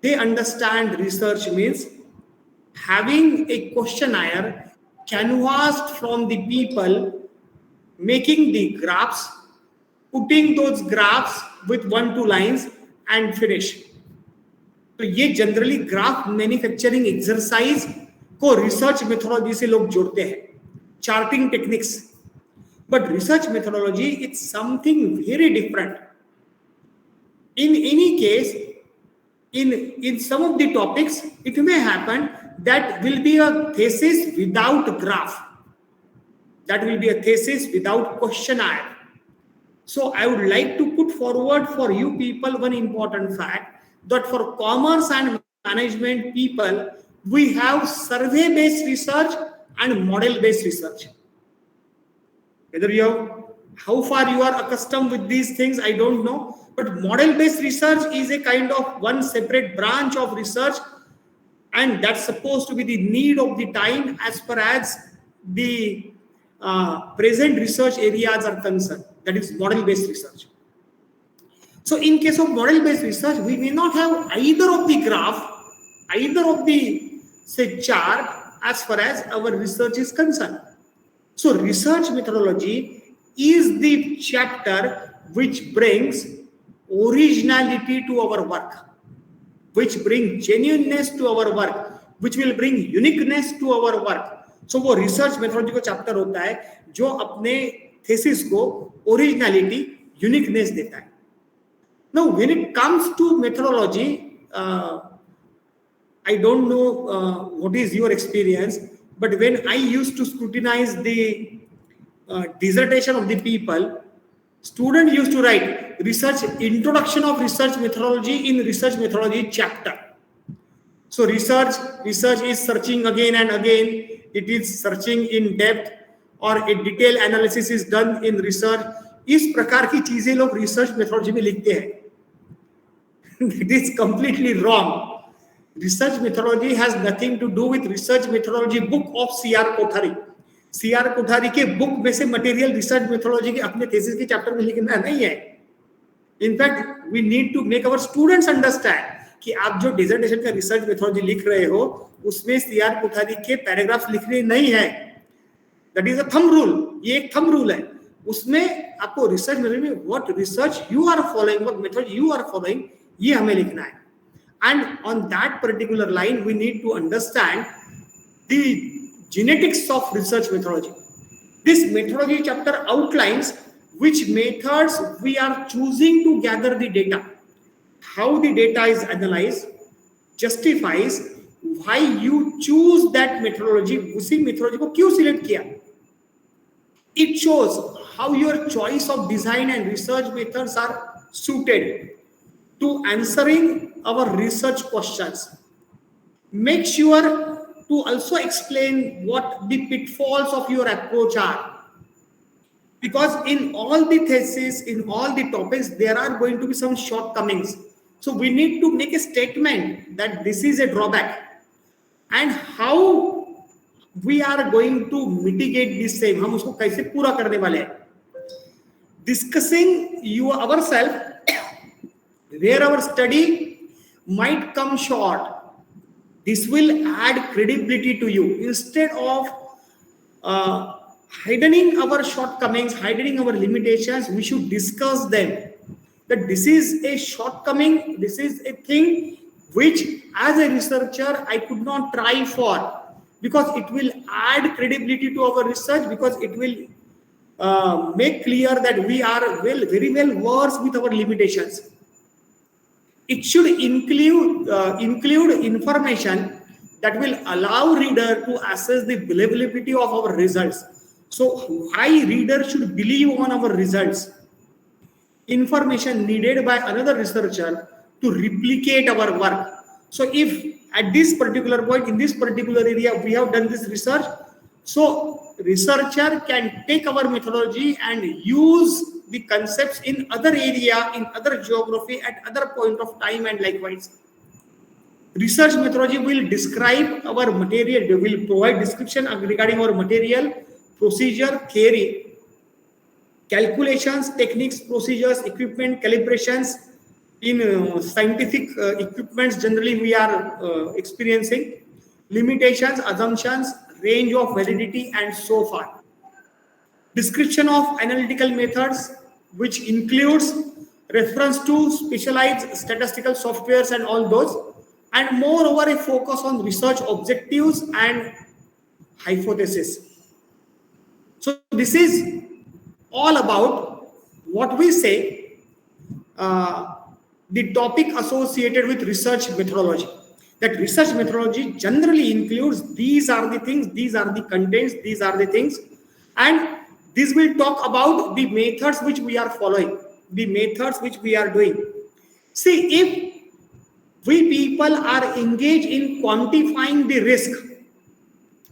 they understand research means having a questionnaire canvassed from the people, making the graphs, putting those graphs with 1-2 lines and finish. तो ये generally graph manufacturing exercise को research methodology से लोग जोड़ते हैं, charting techniques. But research methodology it's something very different. In any case, in some of the topics, it may happen that will be a thesis without graph. That will be a thesis without questionnaire. So I would like to put forward for you people one important fact, that for commerce and management people, we have survey-based research and model-based research. Whether you have, how far you are accustomed with these things, I don't know. But model-based research is a kind of one separate branch of research, and that's supposed to be the need of the time as far as the present research areas are concerned. That is model-based research. So in case of model-based research, we may not have either of the graph, either of the, say, chart as far as our research is concerned. So research methodology is the chapter which brings originality to our work, which brings genuineness to our work, which will bring uniqueness to our work, सो वो research methodology का chapter होता है जो अपने thesis को originality, uniqueness देता है. Now when it comes to methodology, I don't know what is your experience, but when I used to scrutinize the dissertation of the people, student used to write research introduction of research methodology in research methodology chapter. So research is searching again and again. It is searching in depth, or a detailed analysis is done in research. इस प्रकार की चीजें लोग research methodology में लिखते हैं. It is completely wrong. Research methodology has nothing to do with research methodology book of C.R. Kothari. C.R. Kothari के book में से मटेरियल रिसर्च मेथोडोलॉजी के अपने थीसिस के चैप्टर में लिखना नहीं है. In fact we need to make our students understand कि आप जो डिसर्टेशन का रिसर्च मेथोडोलॉजी लिख रहे हो उसमें सीआर कोठारी के पैराग्राफ्स लिखने नहीं है. That is a thumb rule. ये एक थंब रूल है. उसमें आपको रिसर्च में what research you are following, what method you are following, ये हमें लिखना है. And on that particular line, we need to understand the genetics of research methodology. This methodology chapter outlines which methods we are choosing to gather the data, how the data is analyzed, justifies why you choose that methodology, उसी methodology को क्यों select किया. It shows how your choice of design and research methods are suited to answering our research questions. Make sure to also explain what the pitfalls of your approach are, because in all the theses, in all the topics, there are going to be some shortcomings. So we need to make a statement that this is a drawback, and how we are going to mitigate this same. हम उसको कैसे पूरा करने वाले हैं. Discussing ourselves where our study might come short. This will add credibility to you. Instead of hiding our shortcomings, hiding our limitations, we should discuss them. That this is a shortcoming, this is a thing which as a researcher I could not try for, because it will add credibility to our research, because it will make clear that we are very well versed with our limitations. It should include information that will allow reader to assess the believability of our results. So why reader should believe on our results? Information needed by another researcher to replicate our work. So if at this particular point in this particular area we have done this research, so researcher can take our methodology and use the concepts in other area, in other geography, at other point of time, and likewise. Research methodology will describe our material, they will provide description regarding our material, procedure, theory, calculations, techniques, procedures, equipment, calibrations in scientific equipments generally we are experiencing, limitations, assumptions, range of validity, and so forth. Description of analytical methods, which includes reference to specialized statistical softwares and all those, and moreover a focus on research objectives and hypothesis. So this is all about what we say the topic associated with research methodology. That research methodology generally includes these are the things, these are the contents, these are the things, and this will talk about the methods which we are following, the methods which we are doing. See, if we people are engaged in quantifying the risk,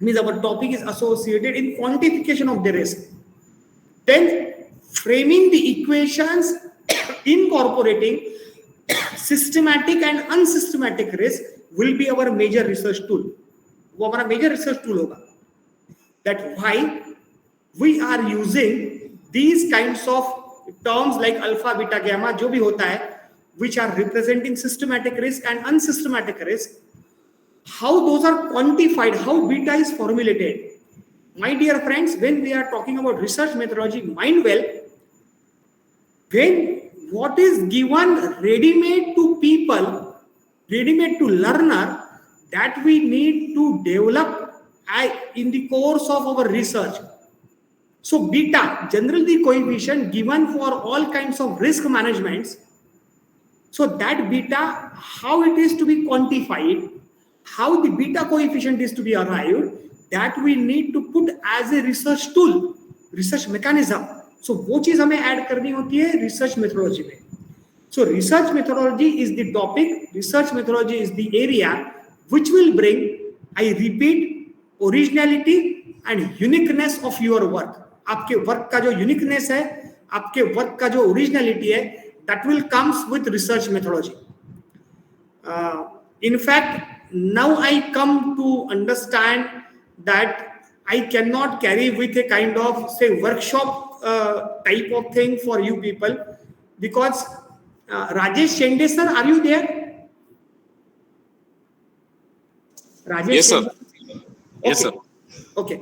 means our topic is associated in quantification of the risk, then framing the equations incorporating systematic and unsystematic risk will be our major research tool. वो हमारा major research tool होगा. That why we are using these kinds of terms like alpha, beta, gamma, जो भी होता है, which are representing systematic risk and unsystematic risk, how those are quantified, how beta is formulated. My dear friends, when we are talking about research methodology, mind well, when what is given ready-made to people, ready-made to learner, that we need to develop in the course of our research. So beta, generally the coefficient given for all kinds of risk managements. So that beta, how it is to be quantified, how the beta coefficient is to be arrived, that we need to put as a research tool, research mechanism. So वो चीज हमें add करनी होती है research methodology में. So research methodology is the topic, research methodology is the area which will bring, I repeat, originality and uniqueness of your work. आपके work का जो यूनिकनेस है, आपके वर्क का जो ओरिजिनलिटी है, that will comes with research methodology. In fact, now I come to understand that I cannot carry with a kind of say workshop type of thing for you people, because Rajesh Shende sir, are you there? Rajesh Yes, sir. Shende? Yes, sir. Okay.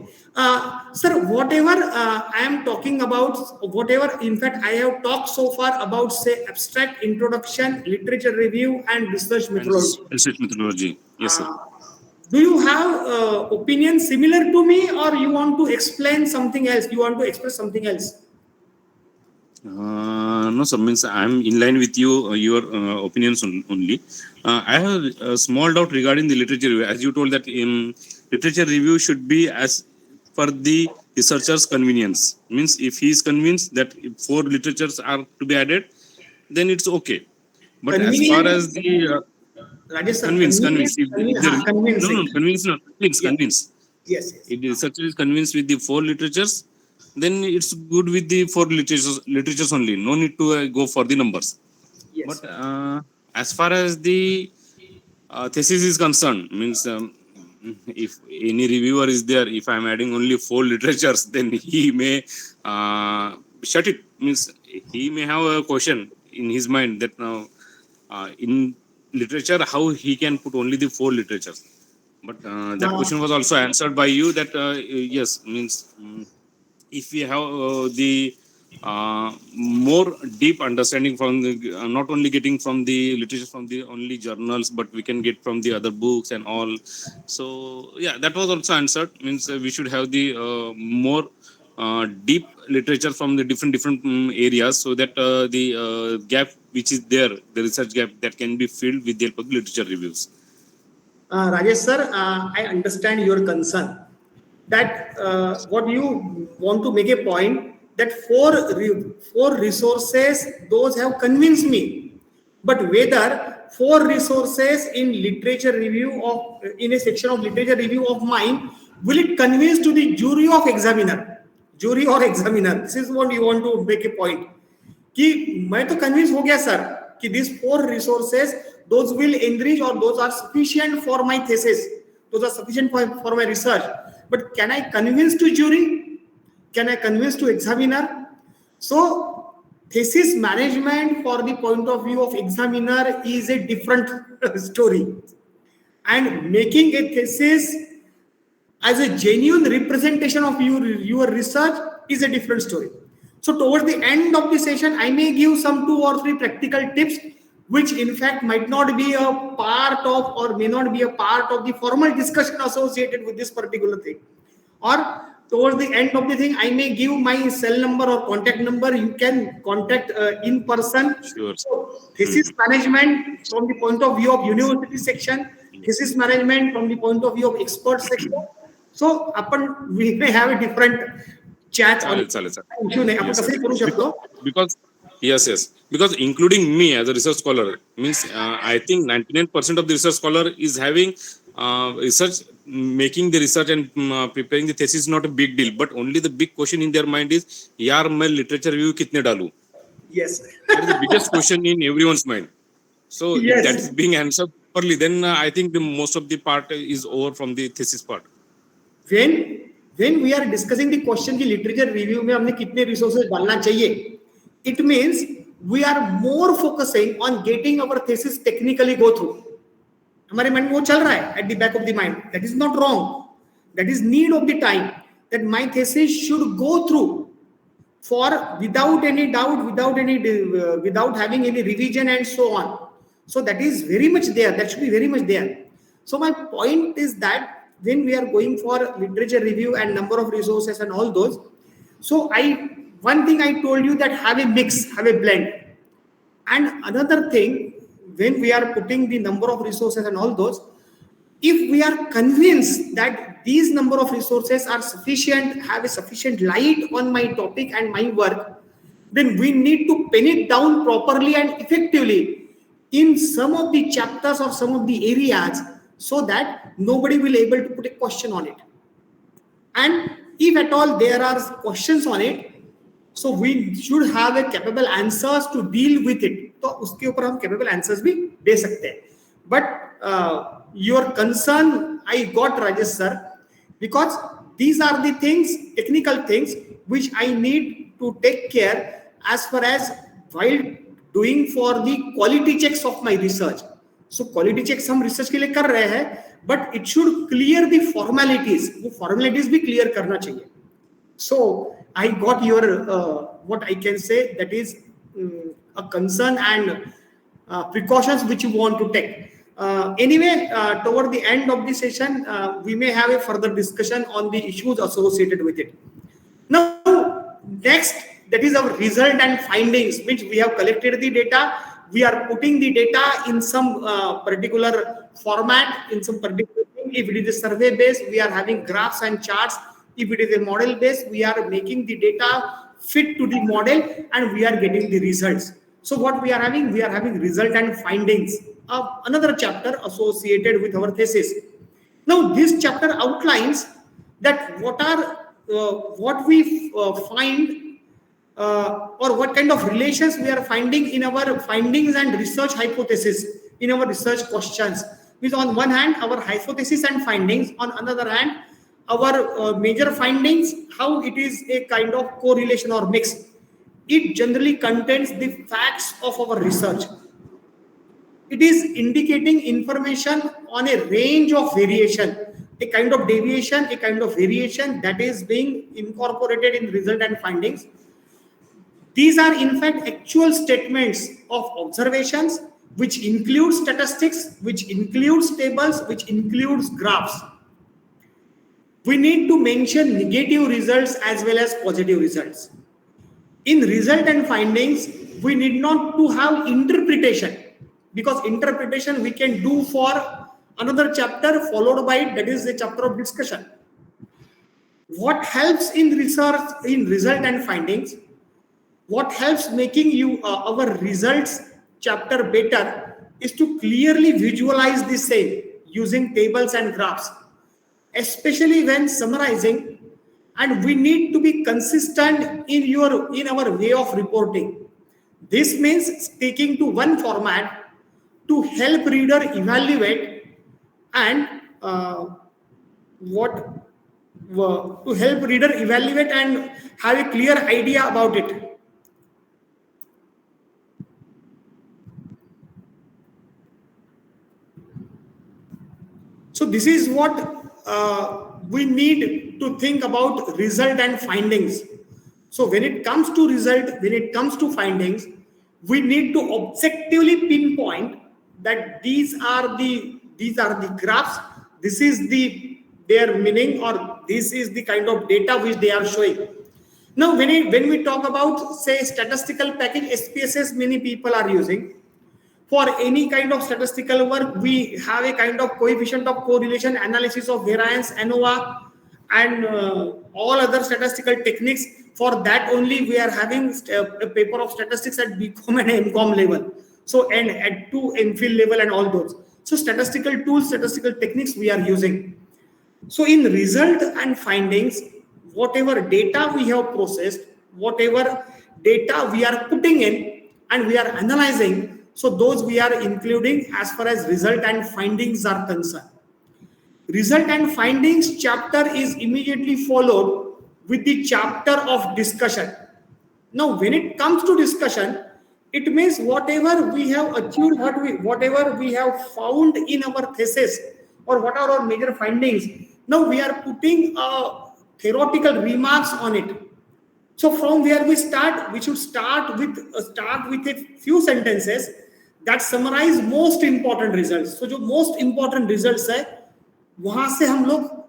Sir, whatever I am talking about, whatever, in fact, I have talked so far about, say, abstract introduction, literature review, and research methodology. Research methodology. Yes, sir. Do you have opinion similar to me, or you want to explain something else? You want to express something else? No, sir. Means I'm in line with you. Your opinions only. I have a small doubt regarding the literature review. As you told that literature review should be as per the researcher's convenience. Means if he is convinced that 4 literatures are to be added, then it's okay. But as far as the convince. Convince. Yes. If the researcher is convinced with the 4 literatures, then it's good with the 4 literatures only. No need to go for the numbers. Yes. But as far as the thesis is concerned, means if any reviewer is there, if I'm adding only 4 literatures, then he may shut it. Means he may have a question in his mind that now in literature, how he can put only the 4 literatures. But that question was also answered by you that yes, means if we have the more deep understanding from the not only getting from the literature from the only journals, but we can get from the other books and all. So yeah, that was also answered. Means we should have the more deep literature from the different areas, so that the gap which is there, the research gap, that can be filled with the help of literature reviews. Rajesh sir, I understand your concern that what you want to make a point that 4 resources, those have convinced me, but whether 4 resources in literature review of in a section of literature review of mine, will it convince to the jury or examiner? This is what you want to make a point. कि मैं तो convince हो गया sir कि these 4 resources, those will enrich or those are sufficient for my thesis, those are sufficient for my research. But can I convince to jury? Can I convince to examiner? So thesis management for the point of view of examiner is a different story, and making a thesis as a genuine representation of your research is a different story. So towards the end of the session, I may give some 2 or 3 practical tips, which in fact might not be a part of or may not be a part of the formal discussion associated with this particular thing. Or towards the end of the thing, I may give my cell number or contact number. You can contact in person. Sure. So thesis management from the point of view of university section, thesis management from the point of view of expert section. So we may have a different chat on issue. Because yes, because including me as a research scholar means I think 99% of the research scholar is having research, making the research and preparing the thesis is not a big deal, but only the big question in their mind is yaar main literature review kitne dalu. Yes. That is the biggest question in everyone's mind. So yes, if that is being answered properly, then I think the most of the part is over from the thesis part. When we are discussing the question की literature review में हमने कितने resources डालना चाहिए, it means we are more focusing on getting our thesis technically go through. हमारे mind में वो चल रहा है at the back of the mind. That is not wrong. That is need of the time. That my thesis should go through for without any doubt, without having any revision and so on. So that is very much there. That should be very much there. So my point is that when we are going for literature review and number of resources and all those, so one thing I told you that have a mix, have a blend. And another thing, when we are putting the number of resources and all those, if we are convinced that these number of resources are sufficient, have a sufficient light on my topic and my work, then we need to pen it down properly and effectively in some of the chapters or some of the areas, so that nobody will able to put a question on it. And if at all there are questions on it, so we should have a capable answers to deal with it. तो उसके ऊपर हम capable answers भी दे सकते हैं. But your concern I got, Rajesh sir, because these are the things, technical things, which I need to take care as far as while doing for the quality checks of my research. So quality checks हम research के लिए कर रहे हैं, but it should clear the formalities. वो formalities भी clear करना चाहिए. So I got your what I can say, that is a concern and precautions which you want to take. Anyway, toward the end of the session, we may have a further discussion on the issues associated with it. Now, next, that is our result and findings, which we have collected the data. We are putting the data in some particular format, in some particular thing. If it is a survey based, we are having graphs and charts. If it is a model based, we are making the data fit to the model and we are getting the results. So what we are having result and findings of another chapter associated with our thesis. Now this chapter outlines that what we find or what kind of relations we are finding in our findings and research hypothesis, in our research questions. With on one hand our hypothesis and findings, on another hand our major findings, how it is a kind of correlation or mix. It generally contains the facts of our research. It is indicating information on a range of variation, a kind of deviation, a kind of variation that is being incorporated in result and findings. These are in fact actual statements of observations, which include statistics, which includes tables, which includes graphs. We need to mention negative results as well as positive results. In result and findings, we need not to have interpretation, because interpretation we can do for another chapter followed by, that is the chapter of discussion. What helps in research, in result and findings, what helps making you our results chapter better is to clearly visualize the same using tables and graphs, especially when summarizing, and we need to be consistent in our way of reporting. This means sticking to one format to help reader evaluate and to help reader evaluate and have a clear idea about it. So this is what we need to think about result and findings. So when it comes to result, when it comes to findings, we need to objectively pinpoint that these are the graphs, this is their meaning, or this is the kind of data which they are showing. Now when we talk about, say, statistical package, SPSS many people are using. For any kind of statistical work, we have a kind of coefficient of correlation, analysis of variance, ANOVA, and all other statistical techniques. For that only we are having a paper of statistics at BCom and MCom level. So, and at to MPhil level and all those. So statistical tools, statistical techniques we are using. So in result and findings, whatever data we have processed, whatever data we are putting in and we are analyzing, so those we are including as far as result and findings are concerned. Result and findings chapter is immediately followed with the chapter of discussion. Now, when it comes to discussion, it means whatever we have achieved, whatever we have found in our thesis, or what are our major findings. Now we are putting theoretical remarks on it. So from where we start, we should start with a few sentences that summarize most important results. So जो most important results है, वहां से हम लोग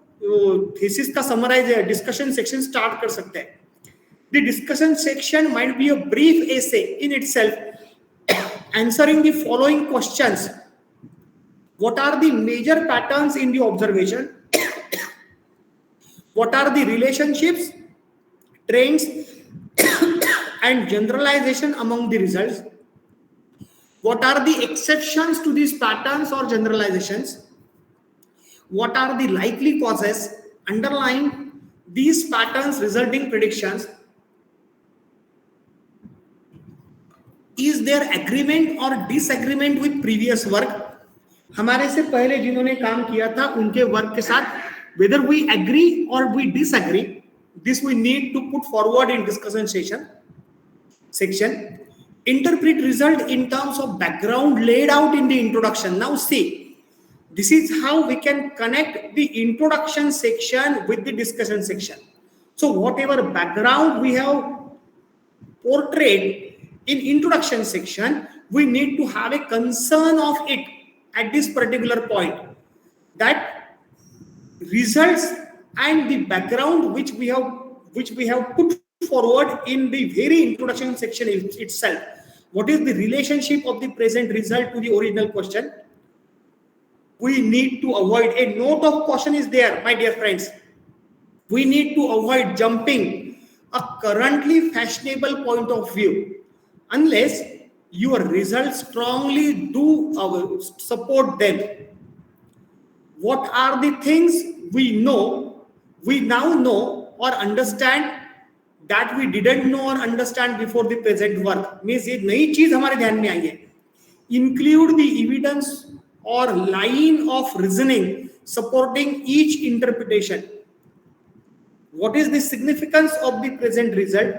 thesis का summarise discussion section start कर सकते हैं. The discussion section might be a brief essay in itself, answering the following questions. What are the major patterns in the observation? What are the relationships, trends, and generalization among the results? What are the exceptions to these patterns or generalizations? What are the likely causes underlying these patterns resulting predictions? Is there agreement or disagreement with previous work? हमारे से पहले जिन्होंने काम किया था उनके work के साथ whether we agree or we disagree, this we need to put forward in discussion section. Interpret result in terms of background laid out in the introduction. Now see, this is how we can connect the introduction section with the discussion section. So whatever background we have portrayed in introduction section, we need to have a concern of it at this particular point, that results and the background which we have put forward in the very introduction section itself. What is the relationship of the present result to the original question? We need to avoid, a note of caution is there, my dear friends. We need to avoid jumping a currently fashionable point of view unless your results strongly do support them. What are the things we now know or understand that we didn't know or understand before the present work? Means ये नई चीज हमारे ध्यान में आई है. Include the evidence or line of reasoning supporting each interpretation. What is the significance of the present result?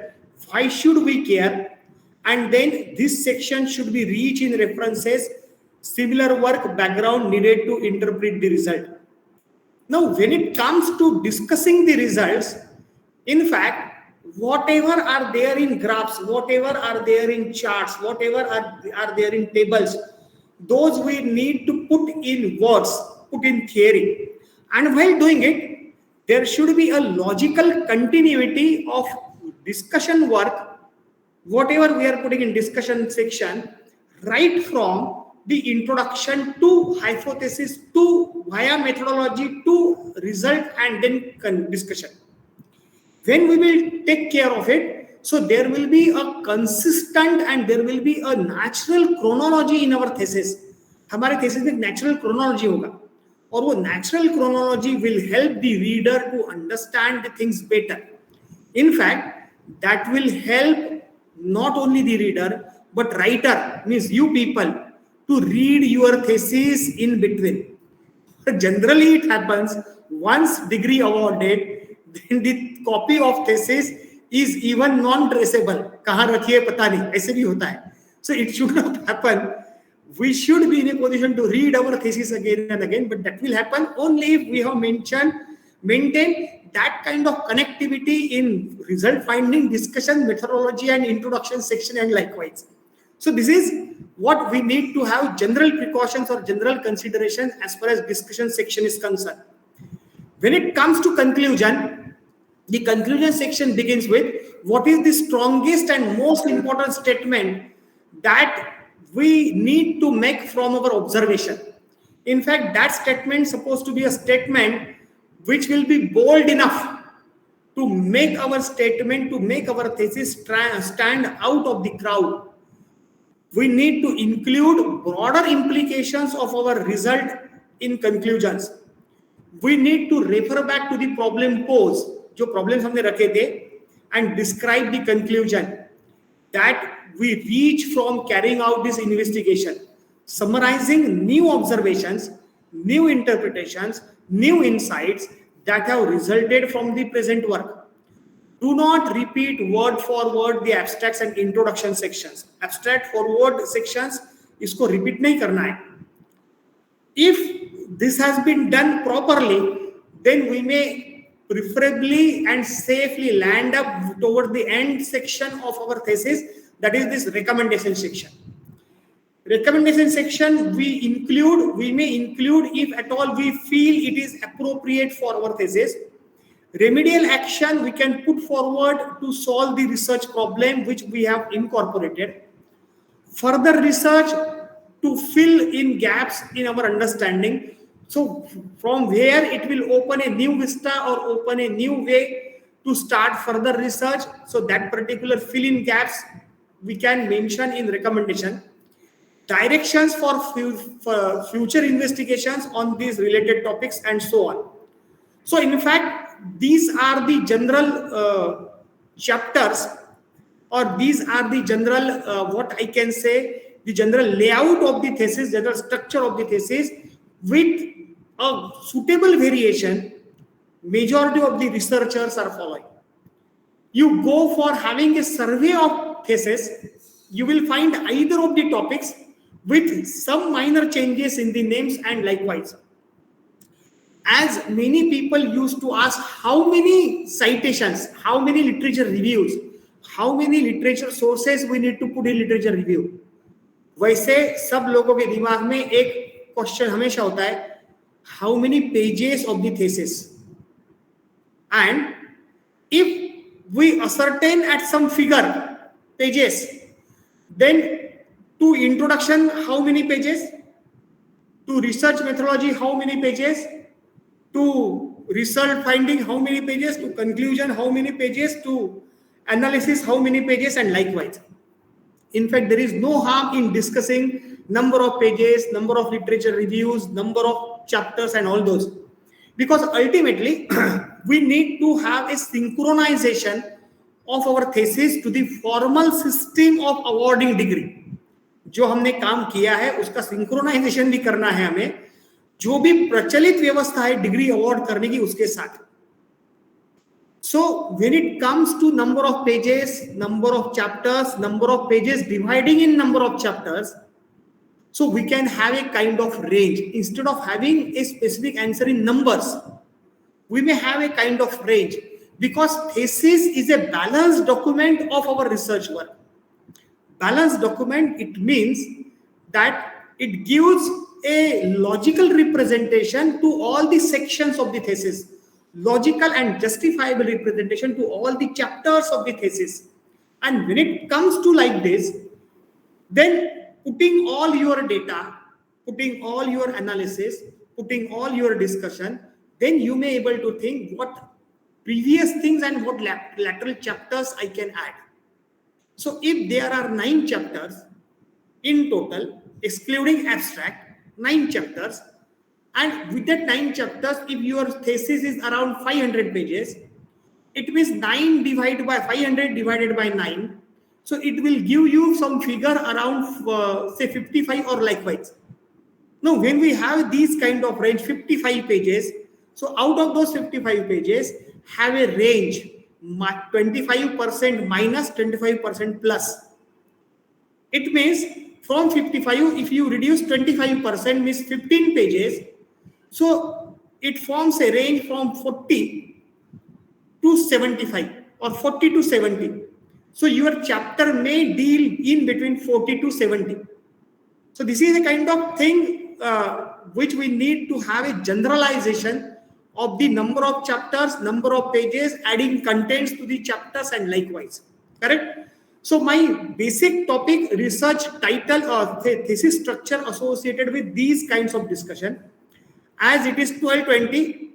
Why should we care? And then this section should be rich in references, similar work background needed to interpret the result. Now, when it comes to discussing the results, in fact, whatever are there in graphs, whatever are there in charts, whatever are there in tables, those we need to put in words, put in theory. And while doing it, there should be a logical continuity of discussion work, whatever we are putting in discussion section, right from the introduction to hypothesis to via methodology to result and then discussion. When we will take care of it, so there will be a consistent and there will be a natural chronology in our thesis. हमारे thesis में natural chronology होगा और वो natural chronology will help the reader to understand the things better. In fact, that will help not only the reader but writer, means you people, to read your thesis in between. Generally it happens once degree awarded, then the copy of thesis is even non-traceable. कहाँ रखी है पता नहीं, ऐसे भी होता है. So it should not happen. We should be in a position to read our thesis again and again, but that will happen only if we have maintain that kind of connectivity in result finding, discussion, methodology and introduction section and likewise. So this is what we need to have general precautions or general consideration as far as discussion section is concerned. When it comes to conclusion, the conclusion section begins with what is the strongest and most important statement that we need to make from our observation. In fact, that statement is supposed to be a statement which will be bold enough to make our statement, to make our thesis stand out of the crowd. We need to include broader implications of our result in conclusions. We need to refer back to the problem posed, जो problems हमने रखे थे, and describe the conclusion that we reach from carrying out this investigation, summarizing new observations, new interpretations, new insights that have resulted from the present work. Do not repeat word for word the abstracts and introduction sections. Abstract forward sections, इसको repeat नहीं करना है. If this has been done properly, then we may preferably and safely land up toward the end section of our thesis, that is this recommendation section. Recommendation section we may include if at all we feel it is appropriate for our thesis. Remedial action we can put forward to solve the research problem which we have incorporated. Further research to fill in gaps in our understanding. So from where it will open a new vista or open a new way to start further research. So that particular fill in gaps we can mention in recommendation. Directions for future investigations on these related topics and so on. So in fact, these are the general chapters, or these are the general, what I can say, the general layout of the thesis, general structure of the thesis, with a suitable variation, majority of the researchers are following. You go for having a survey of thesis, you will find either of the topics with some minor changes in the names and likewise. As many people used to ask how many citations, how many literature reviews, how many literature sources we need to put in literature review. वैसे सब लोगों के दिमाग में एक question हमेशा होता है, how many pages of the thesis? And if we ascertain at some figure pages, then to introduction how many pages, to research methodology how many pages, to result finding how many pages, to conclusion how many pages, to analysis how many pages, and likewise. In fact, there is no harm in discussing number of pages, number of literature reviews, number of chapters and all those, because ultimately we need to have a synchronization of our thesis to the formal system of awarding degree. जो हमने काम किया है उसका synchronisation भी करना है हमें, जो भी प्रचलित व्यवस्था है डिग्री अवार्ड करने की उसके साथ. So when it comes to number of pages, number of chapters, number of pages dividing in number of chapters, so we can have a kind of range. Instead of having a specific answer in numbers, we may have a kind of range, because thesis is a balanced document of our research work. Balanced document, it means that it gives a logical representation to all the sections of the thesis, logical and justifiable representation to all the chapters of the thesis. And when it comes to like this, then putting all your data, putting all your analysis, putting all your discussion, then you may able to think what previous things and what lateral chapters I can add. So if there are 9 chapters in total, excluding abstract, 9 chapters, and with that 9 chapters, if your thesis is around 500 pages, it means 9 divided by 500 divided by 9. So it will give you some figure around say 55 or likewise. Now when we have these kind of range 55 pages, so out of those 55 pages have a range 25% minus 25% plus. It means from 55, if you reduce 25% means 15 pages, so it forms a range from 40 to 75 or 40 to 70. So your chapter may deal in between 40 to 70. So this is a kind of thing which we need to have a generalization of the number of chapters, number of pages, adding contents to the chapters and likewise. Correct? So my basic topic, research title or thesis structure associated with these kinds of discussion. As it is 12:20,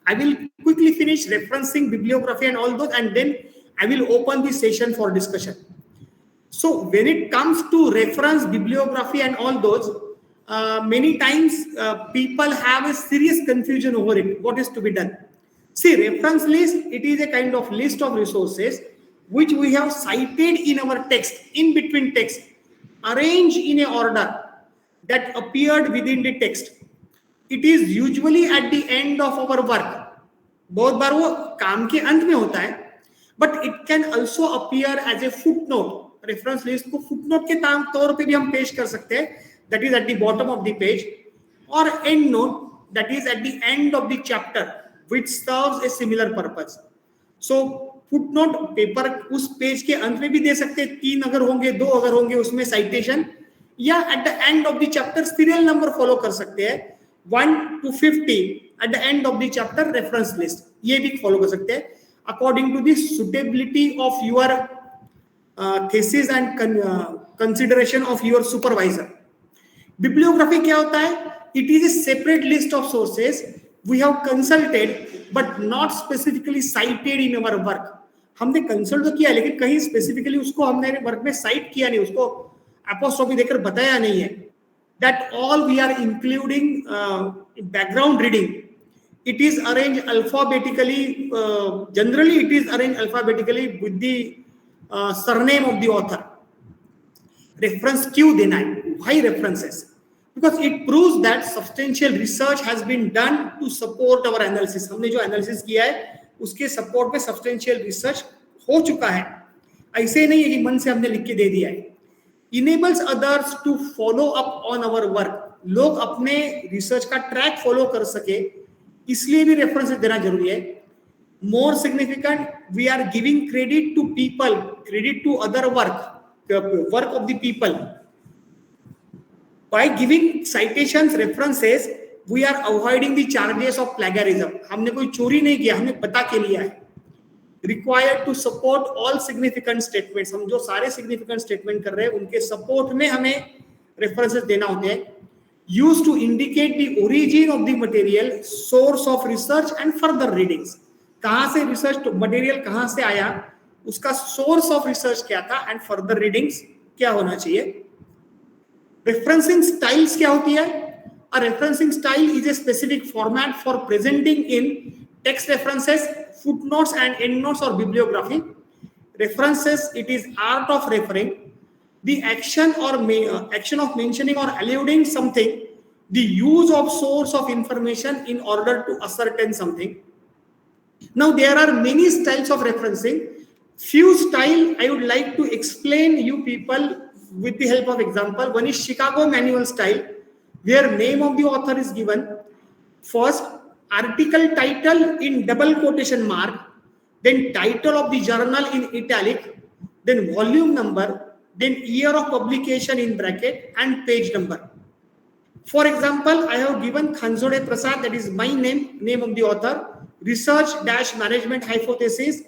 I will quickly finish referencing bibliography and all those, and then I will open the session for discussion. So when it comes to reference, bibliography and all those, many times people have a serious confusion over it. What is to be done? See, reference list, it is a kind of list of resources which we have cited in our text, in between text, arranged in a order that appeared within the text. It is usually at the end of our work. बहुत बार वो काम के अंत में होता है, but it can also appear as a footnote. Reference list को footnote के तौर पे भी हम पेश कर सकते हैं. That is at the bottom of the page, or end note, that is at the end of the chapter, which serves a similar purpose. So footnote paper उस पेज के अंत में भी दे सकते हैं, 3 अगर होंगे, 2 अगर होंगे उसमें citation, या at the end of the chapter serial number follow कर सकते हैं 1 to 50 at the end of the chapter reference list, ये भी फॉलो कर सकते हैं according to the suitability of your thesis and consideration of your supervisor. Bibliography क्या होता है? It is a separate list of sources we have consulted but not specifically cited in our work. हमने consult तो किया लेकिन कहीं specifically उसको हमने वर्क में साइट किया नहीं, उसको अपोस्ट्रोफी देकर बताया नहीं है. That all we are including background reading. It is arranged alphabetically. Generally, it is arranged alphabetically with the surname of the author. Reference क्यों देना है? Why references? Because it proves that substantial research has been done to support our analysis. हमने जो analysis किया है उसके support पे substantial research हो चुका है. ऐसे नहीं है कि मन से हमने लिख के दे दिया है. Enables others to follow up on our work. लोग अपने research का track follow कर सके, इसलिए भी references देना जरूरी है. More significant, we are giving credit to people, credit to other work of the people. By giving citations, references, we are avoiding the charges of plagiarism. हमने कोई चोरी नहीं किया, हमने पता के लिया है. Required to support all significant statements. हम जो सारे significant statement कर रहे हैं उनके support में हमें references देना होते हैं. Used to indicate the origin of the material, source of research and further readings. कहाँ से research material कहाँ से आया, उसका source of research क्या था and further readings क्या होना चाहिए. Referencing styles क्या होती है? A referencing style is a specific format for presenting in text references, footnotes and endnotes or bibliography. References, it is art of referring, the action or action of mentioning or alluding something, the use of source of information in order to ascertain something. Now there are many styles of referencing. Few style I would like to explain you people with the help of example. One is Chicago manual style, where name of the author is given. First, article title in double quotation mark, then title of the journal in italic, then volume number, then year of publication in bracket and page number. For example, I have given Khanzode Prasad, that is my name of the author, research-management hypothesis,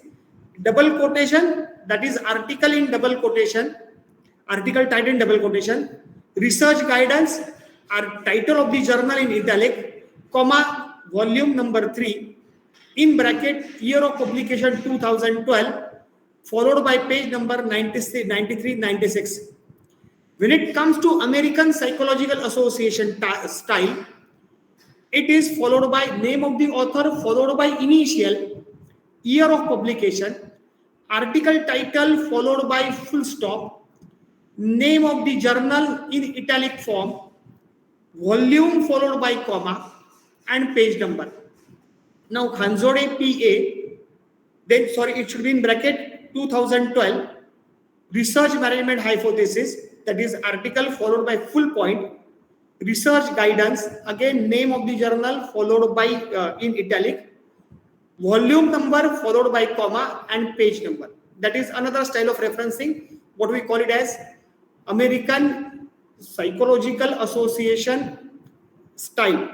double quotation, that is article in double quotation, article title in double quotation, research guidance, title of the journal in italic, comma, volume number 3, in bracket, year of publication 2012, followed by page number 93, 96. When it comes to American Psychological Association style, it is followed by name of the author, followed by initial, year of publication, article title followed by full stop, name of the journal in italic form, volume followed by comma, and page number. Now Khanzode PA, then sorry, it should be in bracket 2012, research management hypothesis, that is article followed by full point, research guidance, again name of the journal followed by in italic, volume number followed by comma and page number. That is another style of referencing, what we call it as American Psychological Association style.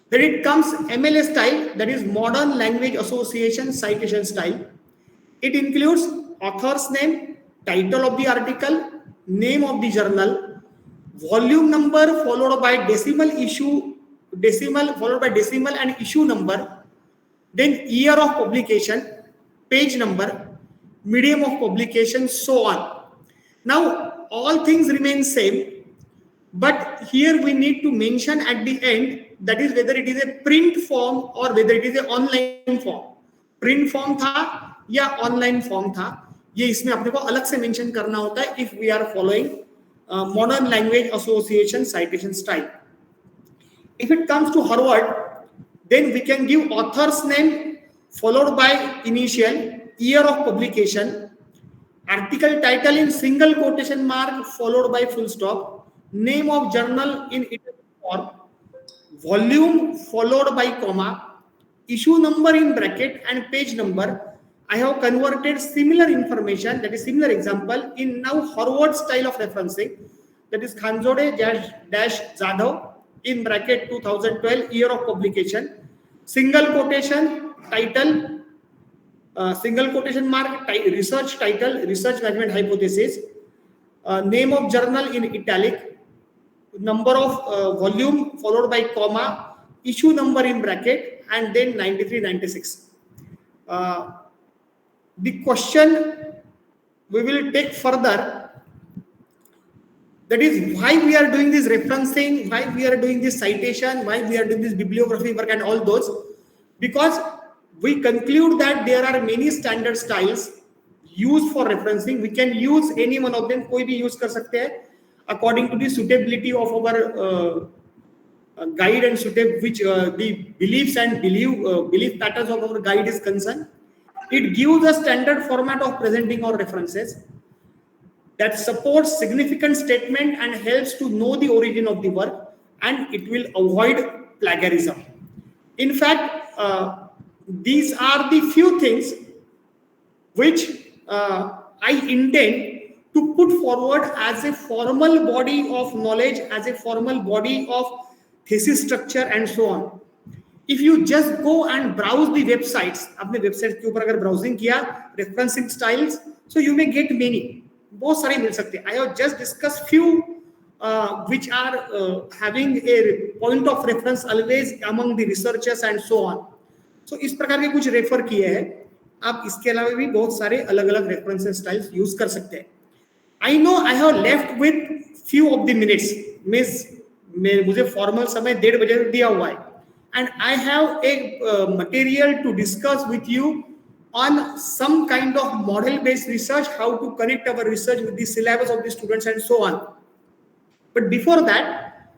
Then it comes MLA style, that is Modern Language Association citation style. It includes author's name, title of the article, name of the journal, volume number followed by decimal followed by decimal and issue number, then year of publication, page number, medium of publication, so on. Now all things remain same, but here we need to mention at the end, that is whether it is a print form or whether it is an online form. Print form था या online form था, ये इसमें अपने को अलग से mention करना होता है if we are following Modern Language Association citation style. If it comes to Harvard, then we can give author's name followed by initial, year of publication, article title in single quotation mark followed by full stop, name of journal in italic form, volume followed by comma, issue number in bracket and page number. I have converted similar information, that is similar example, in now Harvard style of referencing. that is Khanzode dash Zadhav in bracket 2012 year of publication, single quotation title, single quotation mark research title, research management hypothesis, name of journal in italic, number of volume followed by comma, issue number in bracket, and then 93-96. The question we will take further, that is why we are doing this referencing, why we are doing this citation, why we are doing this bibliography work and all those, because we conclude that there are many standard styles used for referencing. We can use any one of them, कोई भी use कर सकते हैं according to the suitability of our guide and suitable which the beliefs and belief patterns of our guide is concerned. It gives a standard format of presenting our references that supports significant statement and helps to know the origin of the work, and it will avoid plagiarism. In fact, these are the few things which I intend to put forward as a formal body of knowledge, as a formal body of thesis structure and so on. If you just go and browse the websites, अपने websites के ऊपर अगर browsing किया, referencing styles, so you may get many. बहुत सारे मिल सकते हैं. I have just discussed few which are having a point of reference always among the researchers and so on. So इस प्रकार के कुछ रेफर किए हैं. आप इसके अलावा भी बहुत सारे अलग-अलग reference styles use कर सकते हैं. I know I have left with few of the minutes. मुझे formal समय 1:30 बजे दिया हुआ है. And I have a material to discuss with you on some kind of model-based research, how to connect our research with the syllabus of the students and so on. But before that,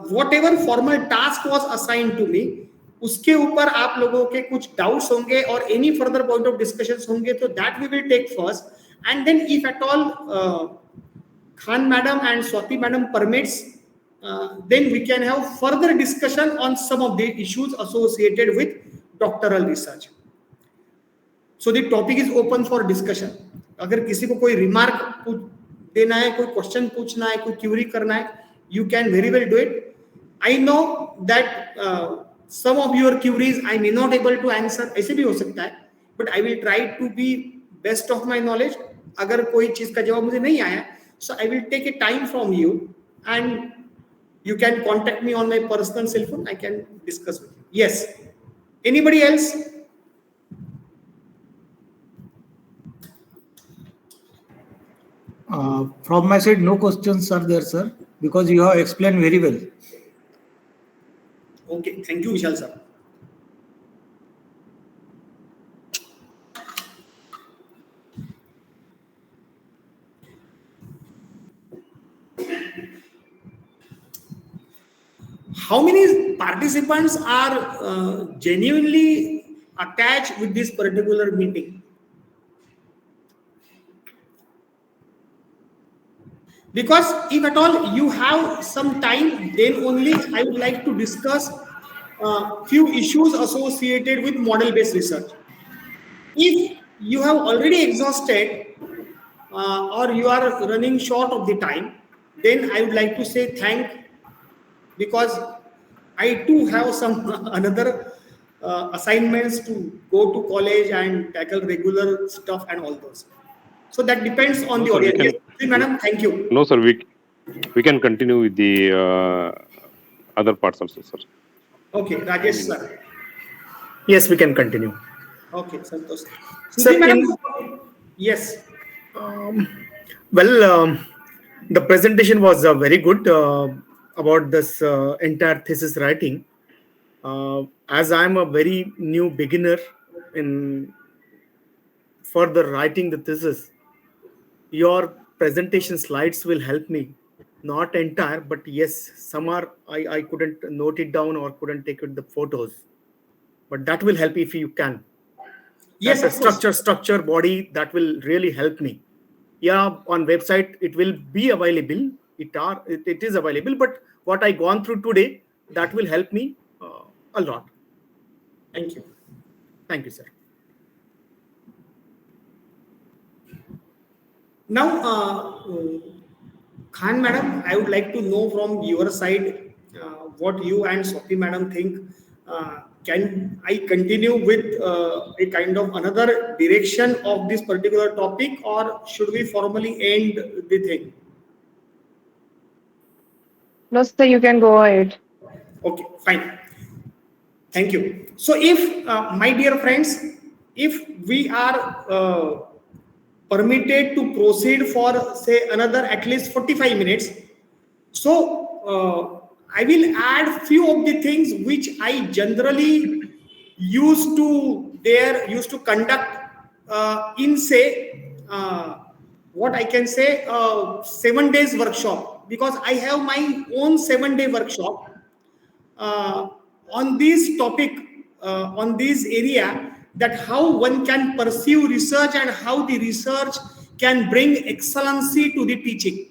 whatever formal task was assigned to me, उसके ऊपर आप लोगों के कुछ doubts होंगे और any further point of discussions होंगे, तो that we will take first, and then if at all Khan madam and Swati madam permits, then we can have further discussion on some of the issues associated with doctoral research. So the topic is open for discussion. अगर किसी को कोई remark देना है, कोई question पूछना है, कोई query करना है, you can very well do it. I know that some of your queries I may not able to answer, ऐसे भी हो सकता है, but I will try to be best of my knowledge. अगर कोई चीज का जवाब मुझे नहीं आया, so I will take a time from you and you can contact me on my personal cell phone. I can discuss with you. Yes. Anybody else? From my side, no questions are there, sir, because you have explained very well. Okay. Thank you, Vishal sir. How many participants are genuinely attached with this particular meeting? Because if at all you have some time, then only I would like to discuss few issues associated with model-based research. If you have already exhausted or you are running short of the time, then I would like to say thank, because I too have some another assignments to go to college and tackle regular stuff and all those. So that depends on the audience. Yes, madam, thank you. No, sir, we can continue with the other parts also, sir. Okay, Rajesh sir. Yes, we can continue. Okay, Santosh. Sir, madam, yes. Well, the presentation was very good about this entire thesis writing. As I'm a very new beginner in further writing the thesis, your presentation slides will help me. Not entire, but yes, some are I couldn't note it down or couldn't take the photos, but that will help if you can. Yes, structure, body, that will really help me. Yeah, on website it will be available. It is available, but what I gone through today, that will help me a lot. Thank you. Thank you, sir. Now, Khan madam, I would like to know from your side what you and Swati madam think. Can I continue with a kind of another direction of this particular topic, or should we formally end the thing? No, sir, you can go ahead. Okay, fine. Thank you. So, if my dear friends, if we are permitted to proceed for say another at least 45 minutes, so I will add few of the things which I generally used to conduct in say what I can say 7 days workshop, because I have my own 7-day workshop uh, on this topic, on this area, that how one can pursue research and how the research can bring excellency to the teaching.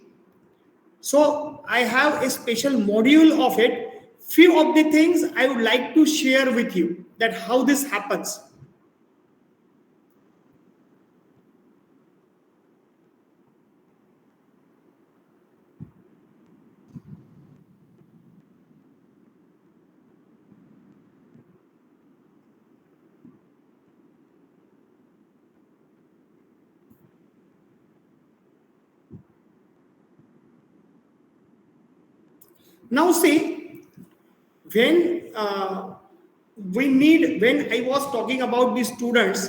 So I have a special module of it. Few of the things I would like to share with you, that how this happens. Now see, when when I was talking about the students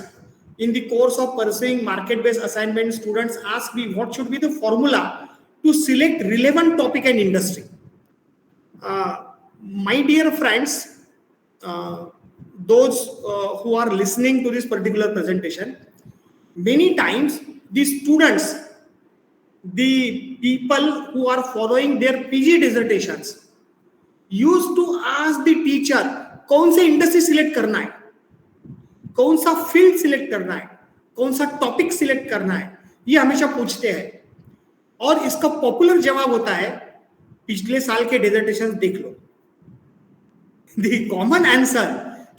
in the course of pursuing market-based assignment, students ask me what should be the formula to select relevant topic and industry. My dear friends, those who are listening to this particular presentation, many times the students, the people who are following their PG dissertations, used to ask the teacher कौन से industry select करना है, कौन सा field select करना है, कौन सा टॉपिक सिलेक्ट करना है, ये हमेशा पूछते हैं. और इसका पॉपुलर जवाब होता है पिछले साल के डिसर्टेशन देख लो. द कॉमन आंसर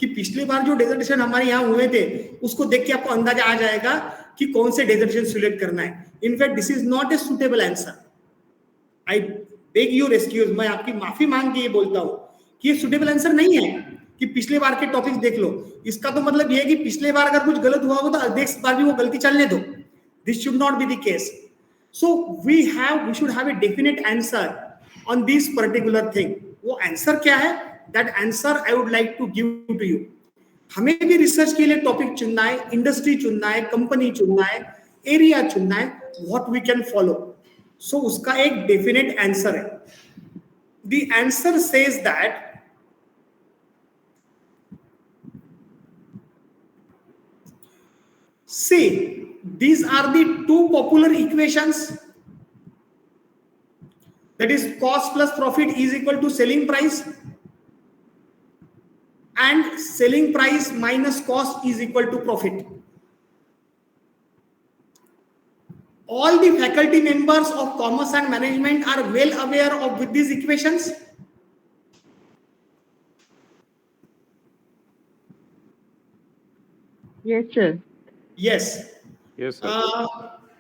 कि पिछले बार जो डिसर्टेशन हमारे यहाँ हुए थे उसको देख के आपको अंदाजा आ जाएगा कि कौन से डिसर्टेशन सिलेक्ट करना है. In fact this is not a suitable answer. I beg your excuse, मैं आपकी माफी मांग के ये बोलता हूं कि ये सुटेबल आंसर नहीं है कि पिछले बार के टॉपिक्स देख लो. इसका तो मतलब ये है कि पिछले बार अगर कुछ गलत हुआ हो तो नेक्स्ट बार भी वो गलती चलने दो. This should not be the case. So we should have a definite answer on this particular thing. वो आंसर क्या है, that answer I would like to give to you. हमें भी रिसर्च के लिए टॉपिक चुनना है, इंडस्ट्री चुनना है, कंपनी चुनना है, एरिया चुनना है, व्हाट वी कैन फॉलो. सो उसका एक डेफिनेट आंसर है. The answer says that see, these are the two popular equations, that is cost plus profit is equal to selling price, and selling price minus cost is equal to profit. All the faculty members of commerce and management are well aware of with these equations. Yes, sir. Yes. Yes, sir.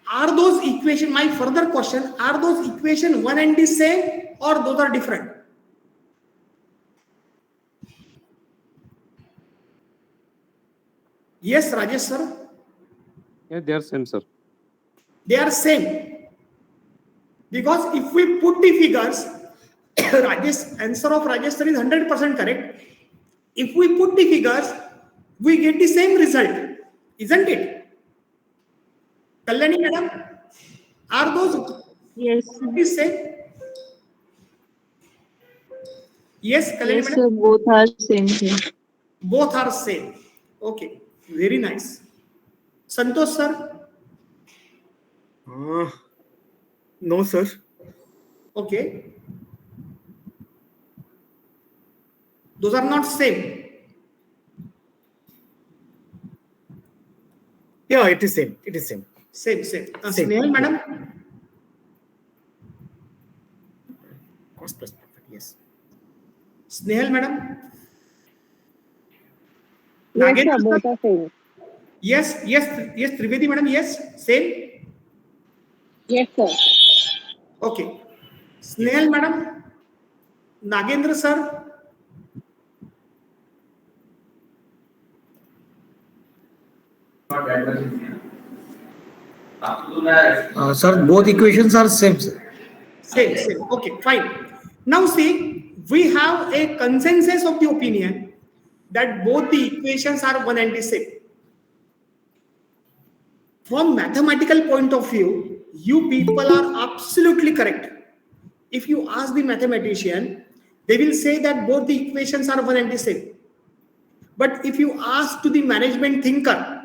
Are those equation, my further question, are those equation one and the same or those are different? Yes, Rajesh sir. Yeah, they are same, sir. They are same. Because if we put the figures, Rajesh, answer of Rajesh sir is 100% correct. If we put the figures, we get the same result, isn't it? Kalyani madam, are those Yes. the same? Yes, Kalyani Yes, madam. sir. Both are same thing. Both are same. Okay, very nice. Santosh sir. No, sir. Okay. Those are not same. Yeah, it is same. It is same. Same. Same. Snehal madam. Cost plus profit. Yes. Snehal madam. Yes, Nagendra sir. Both sir? are same. Yes. Trivedi madam. Yes, same. Yes, sir. Okay. Snail madam, Nagendra sir. Sir, both equations are same, sir. Same. Okay, fine. Now see, we have a consensus of the opinion that both the equations are 196. From mathematical point of view, you people are absolutely correct. If you ask the mathematician, they will say that both the equations are 196. But if you ask to the management thinker,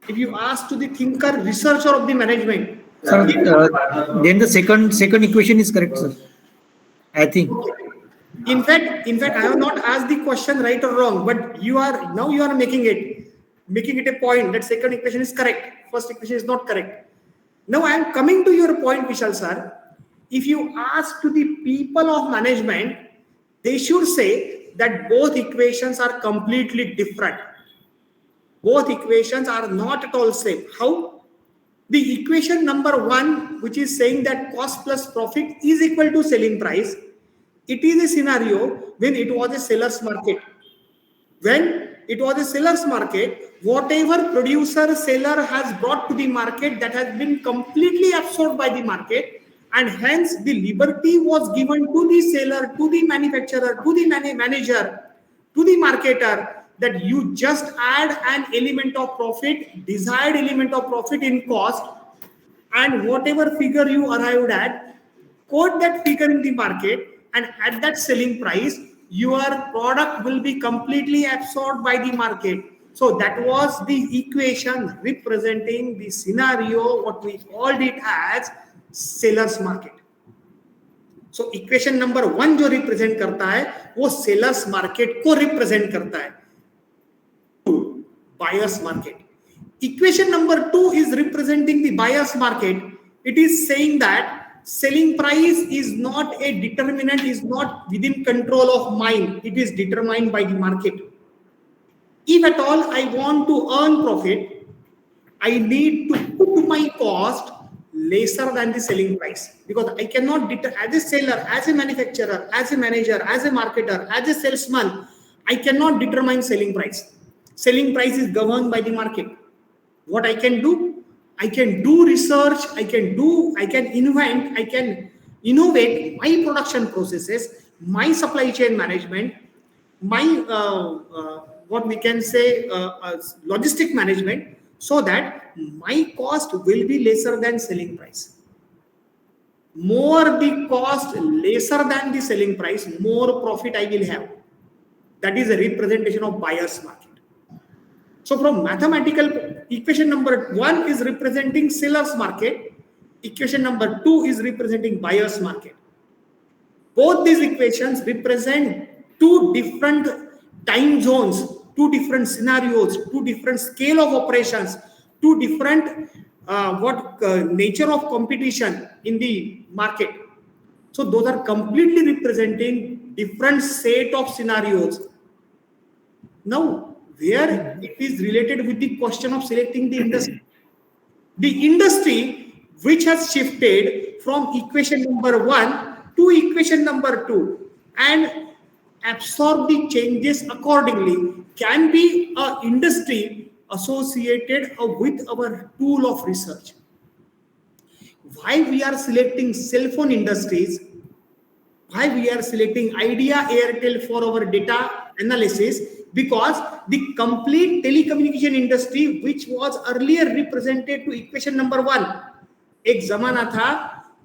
if you ask to the thinker, researcher of the management, Sir, then the second equation is correct, sir. I think. in fact, I have not asked the question right or wrong, but you are making it a point that second equation is correct, first equation is not correct. Now I am coming to your point, Vishal sir. If you ask to the people of management, they should say that both equations are completely different. Both equations are not at all same. How? The equation number 1, which is saying that cost plus profit is equal to selling price, it is a scenario when it was a seller's market. When it was a seller's market, whatever producer seller has brought to the market, that has been completely absorbed by the market, and hence the liberty was given to the seller, to the manufacturer, to the manager, to the marketer, that you just add an element of profit, desired element of profit in cost, and whatever figure you arrived at, quote that figure in the market, and at that selling price, your product will be completely absorbed by the market. So that was the equation representing the scenario, what we called it as seller's market. So equation number 1 जो represent करता है वो seller's market को represent करता है, buyer's market. Equation number 2 is representing the buyer's market. It is saying that selling price is not a determinant, is not within control of mine. It is determined by the market. If at all I want to earn profit, I need to put my cost lesser than the selling price, because I cannot as a seller, as a manufacturer, as a manager, as a marketer, as a salesman, I cannot determine selling price. Selling price is governed by the market. What I can do? I can do research, I can invent, I can innovate my production processes, my supply chain management, my what we can say logistic management, so that my cost will be lesser than selling price. More the cost lesser than the selling price, more profit I will have. That is a representation of buyer's market. So from mathematical, equation number 1 is representing seller's market, equation number 2 is representing buyer's market. Both these equations represent two different time zones, two different scenarios, two different scale of operations, two different nature of competition in the market. So those are completely representing different set of scenarios. Now, where it is related with the question of selecting the industry. The industry which has shifted from equation number 1 to equation number 2 and absorb the changes accordingly can be an industry associated with our tool of research. Why we are selecting cell phone industries, why we are selecting Idea Airtel for our data analysis, because the complete telecommunication industry which was earlier represented to equation number 1, एक जमाना था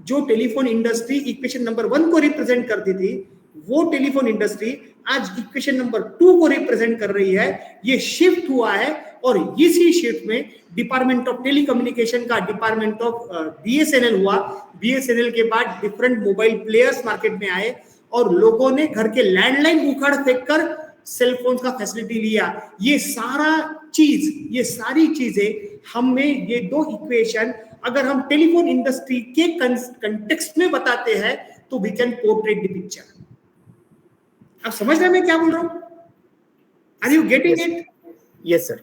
जो telephone industry equation number 1 को represent करती थी, वो telephone industry आज equation number 2 को रिप्रेजेंट कर रही है. ये शिफ्ट हुआ है और इसी शिफ्ट में डिपार्टमेंट ऑफ टेलीकम्युनिकेशन का डिपार्टमेंट ऑफ बीएसएनएल हुआ. बीएसएनएल के बाद डिफरेंट मोबाइल प्लेयर्स मार्केट में आए और लोगों ने घर के लैंडलाइन उखाड़ फेंक कर सेल फोन का फैसिलिटी लिया. ये सारी चीजें हमें ये दो इक्वेशन अगर हम टेलीफोन इंडस्ट्री के कंटेक्स्ट में बताते हैं तो we can portrait the picture. आप समझ रहे हैं मैं क्या बोल रहा हूं? Are you getting it? Yes, sir.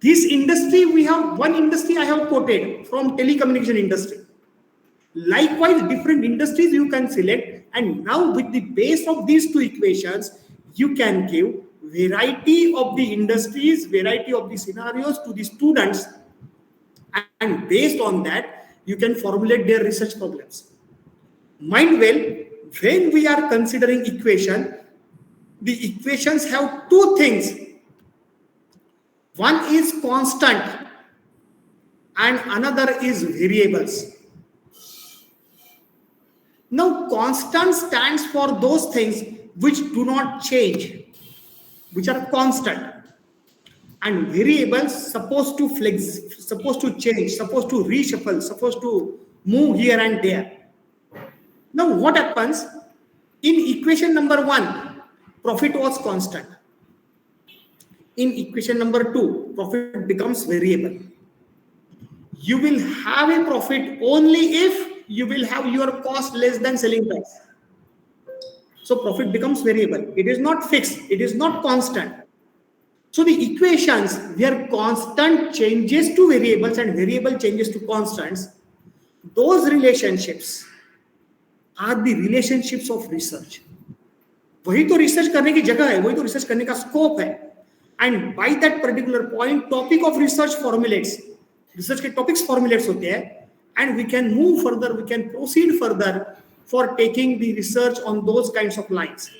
This industry, we have one industry I have quoted from telecommunication industry. Likewise, different industries you can select, and now with the base of these two equations, you can give variety of the industries, variety of the scenarios to the students, and based on that, you can formulate their research problems. Mind well, when we are considering equation, the equations have two things. One is constant and another is variables. Now, constant stands for those things which do not change, which are constant, and variables supposed to flex, supposed to change, supposed to reshuffle, supposed to move here and there. Now, what happens in equation number 1? Profit was constant. In equation number 2, profit becomes variable. You will have a profit only if you will have your cost less than selling price. So profit becomes variable. It is not fixed. It is not constant. So the equations where constant changes to variables and variable changes to constants, those relationships are the relationships of research. वही तो research करने की जगह है, वही तो research करने का स्कोप है. And by that particular point, topic of research formulates. Research के topics formulates होते हैं, and we can move further, we can proceed further for taking the research on those kinds of lines.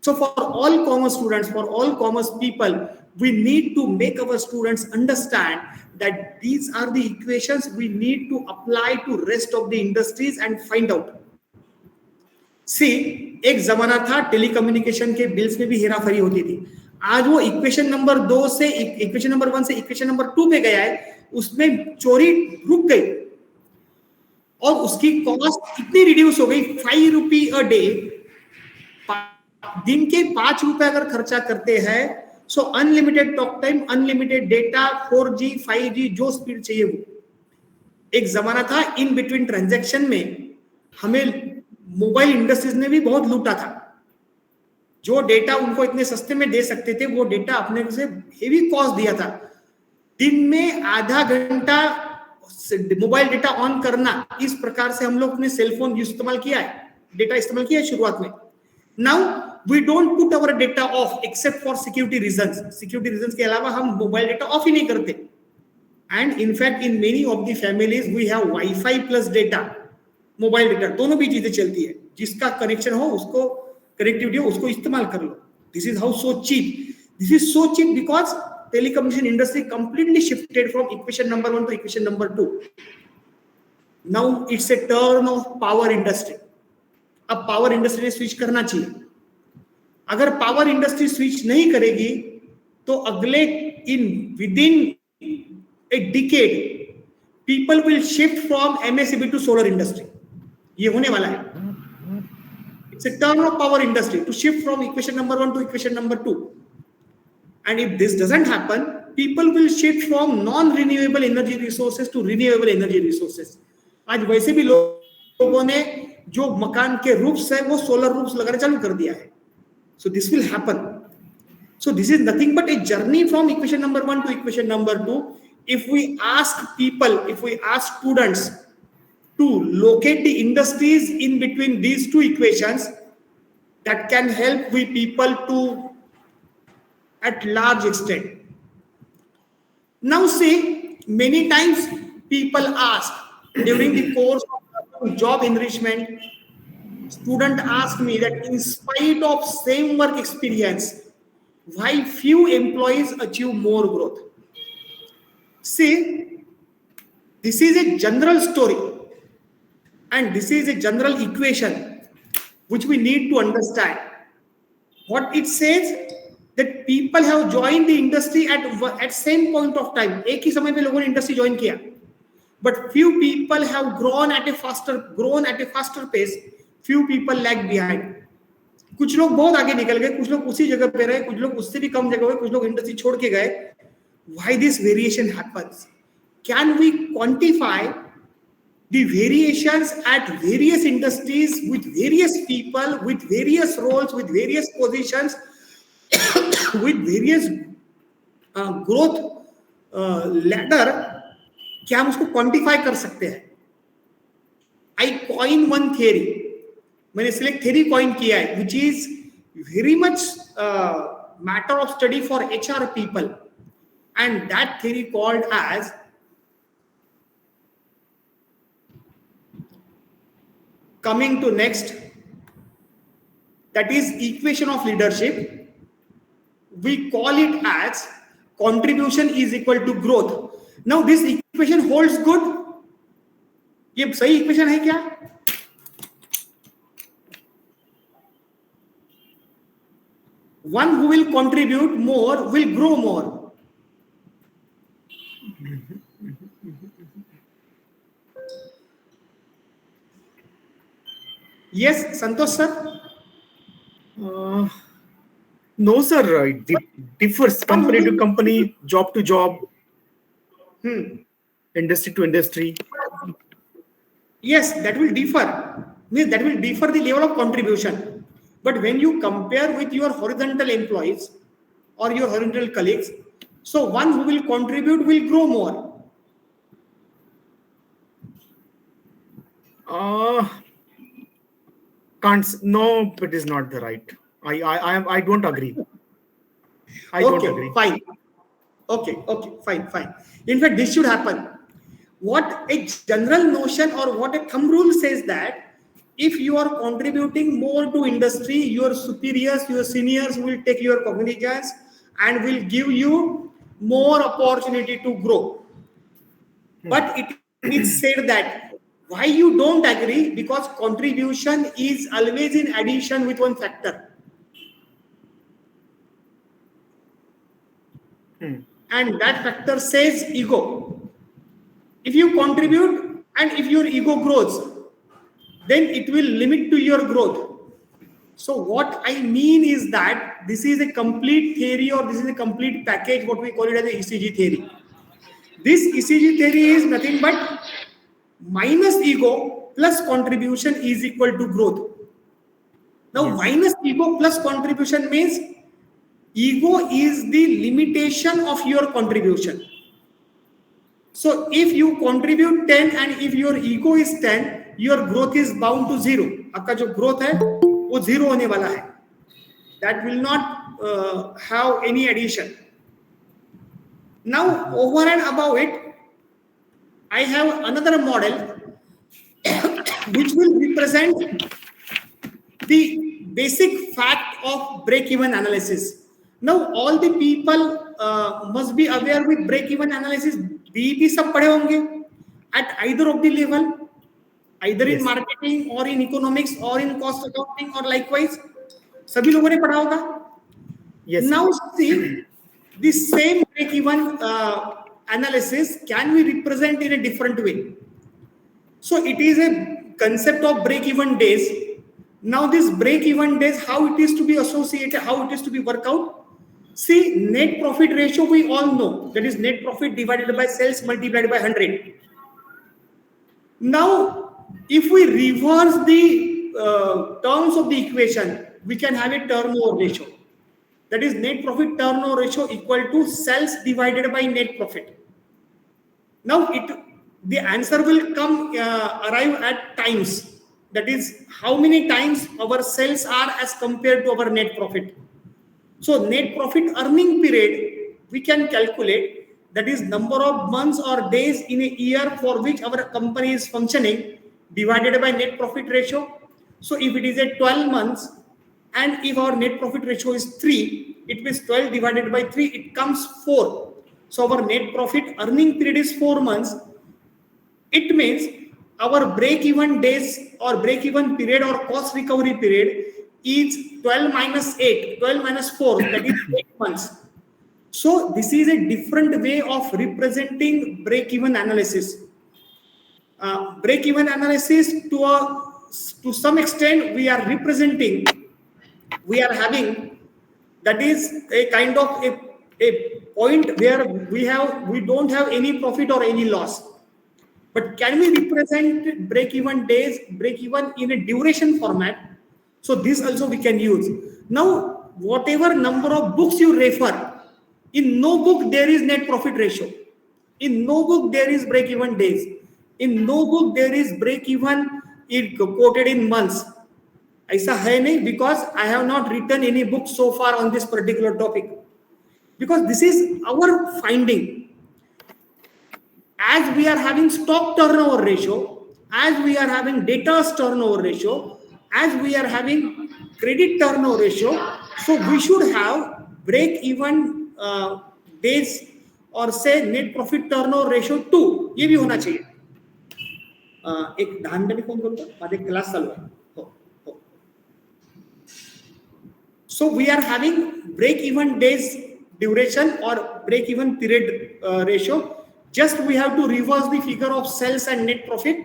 So for all commerce students, for all commerce people, we need to make our students understand that these are the equations we need to apply to rest of the industries and find out. See, एक जमाना था telecommunication के bills में भी हेराफेरी होती थी. आज वो इक्वेशन नंबर 2 से इक्वेशन नंबर 1 से इक्वेशन नंबर 2 पे गया है, उसमें चोरी रुक गई और उसकी कॉस्ट इतनी रिड्यूस हो गई, 5 रुपी अ डे, दिन के 5 रुपए अगर खर्चा करते हैं, so unlimited talk time, unlimited data, 4G 5G जो स्पीड चाहिए वो. एक जमाना था इन बिटवीन ट्रांजैक्शन में हमें मोबाइल इंडस्ट्रीज ने भी बहुत लूटा था. जो डेटा उनको इतने सस्ते में दे सकते थे, वो डेटा अपने से हेवी कॉस्ट दिया था. दिन में आधा घंटा मोबाइल डेटा ऑन करना, इस प्रकार से हम लोग अपने सेलफोन इस्तेमाल किया है, डेटा इस्तेमाल किया है शुरुआत में. Now we don't put our data off except for security reasons. Security reasons के अलावा हम मोबाइल डेटा ऑफ ही नहीं करते. And in fact in many of the families we have WiFi plus data, mobile data, दोनों भी चीजें चलती है. जिसका कनेक्शन हो, उसको कनेक्टिविटी हो, उसको इस्तेमाल कर लो. This is how so cheap. This is so cheap because telecommunication industry completely shifted from equation number 1 to equation number 2. Now it's a turn of power industry. अब पावर इंडस्ट्री ने switch करना चाहिए. अगर पावर इंडस्ट्री स्विच नहीं करेगी तो अगले within a decade people will shift from MSCB to solar industry. ये होने वाला है. It's a turn of power industry to shift from equation number 1 to equation number 2. And if this doesn't happen, people will shift from non-renewable energy resources to renewable energy resources. आज वैसे भी लोगों ने जो मकान के रूफ्स है वो सोलर रूफ्स लगाना चालू कर दिया है. So this will happen. So this is nothing but a journey from equation number 1 to equation number 2. If we ask people, if we ask students to locate the industries in between these two equations, that can help we people to at large extent. Now see, many times people ask during the course of job enrichment, student ask me that in spite of same work experience, why few employees achieve more growth. See, this is a general story and this is a general equation which we need to understand. What it says that people have joined the industry at same point of time. एक ही समय पे लोगों ने industry join किया, but few people have grown at a faster pace. Few people lag behind. कुछ लोग बहुत आगे निकल गए, कुछ लोग उसी जगह पे रहे, कुछ लोग उससे भी कम जगह पे, कुछ लोग इंडस्ट्री छोड़ के गए. Why this variation happens? Can we quantify the variations at various industries with various people, with various roles, with various positions, with various growth ladder? क्या हम उसको क्वांटिफाई कर सकते हैं? I coin one theory. मैंने इसलिए theory coin किया है, which is very much matter of study for HR people, and that theory called as coming to next, that is equation of leadership. We call it as contribution is equal to growth. Now this equation holds good. ये सही equation है क्या? One who will contribute more will grow more. Yes, Santosh sir? No, sir. It differs company to company, job to job, industry to industry. Yes, that will differ. Means that will differ the level of contribution. But when you compare with your horizontal employees or your horizontal colleagues, so one who will contribute will grow more. No, it is not the right. I don't agree. I don't agree. Fine. Okay, fine. In fact, this should happen. What a general notion or what a thumb rule says that if you are contributing more to industry, your superiors, your seniors will take your cognizance and will give you more opportunity to grow. But it is said that why you don't agree, because contribution is always in addition with one factor. And that factor says ego. If you contribute and if your ego grows, then it will limit to your growth. So what I mean is that this is a complete theory, or this is a complete package, what we call it as the ECG theory. This ECG theory is nothing but minus ego plus contribution is equal to growth. Now minus ego plus contribution means ego is the limitation of your contribution. So if you contribute 10 and if your ego is 10, your growth is bound to 0. आपका जो growth है वो 0 होने वाला है. That will not have any addition. Now over and above it, I have another model which will represent the basic fact of break-even analysis. Now all the people must be aware with break-even analysis. BEP सब पढ़े होंगे at either of the level, either in marketing or in economics or in cost accounting or likewise. सभी लोगों ने पढ़ा होगा. Yes. Now see, the same break-even analysis can be represented in a different way. So it is a concept of break-even days. Now this break-even days, how it is to be associated, how it is to be worked out. See, net profit ratio we all know, that is net profit divided by sales multiplied by 100. Now, if we reverse the terms of the equation, we can have a turnover ratio. That is net profit turnover ratio equal to sales divided by net profit. Now, the answer will come arrive at times. That is how many times our sales are as compared to our net profit. So net profit earning period we can calculate, that is number of months or days in a year for which our company is functioning divided by net profit ratio. So if it is a 12 months and if our net profit ratio is 3, it means 12 divided by 3, it comes 4. So our net profit earning period is 4 months. It means our break-even days or break-even period or cost recovery period is 12 minus 8, 12 minus 4, that is 8 months. So this is a different way of representing break-even analysis. Break-even analysis to some extent we are representing, we are having, that is a kind of a point where we don't have any profit or any loss. But can we represent break-even days, break-even in a duration format? So this also we can use. Now, whatever number of books you refer, in no book there is net profit ratio. In no book there is break-even days. In no book there is break-even it quoted in months. ऐसा है नहीं, because I have not written any book so far on this particular topic, because this is our finding. As we are having stock turnover ratio, as we are having data's turnover ratio, as we are having credit turnover ratio, so we should have break even days or say net profit turnover ratio 2. ये भी होना चाहिए. एक 10 minute phone करूँ का माझे class चालू आहे. हो. So we are having break even days duration or break even period ratio. Just we have to reverse the figure of sales and net profit,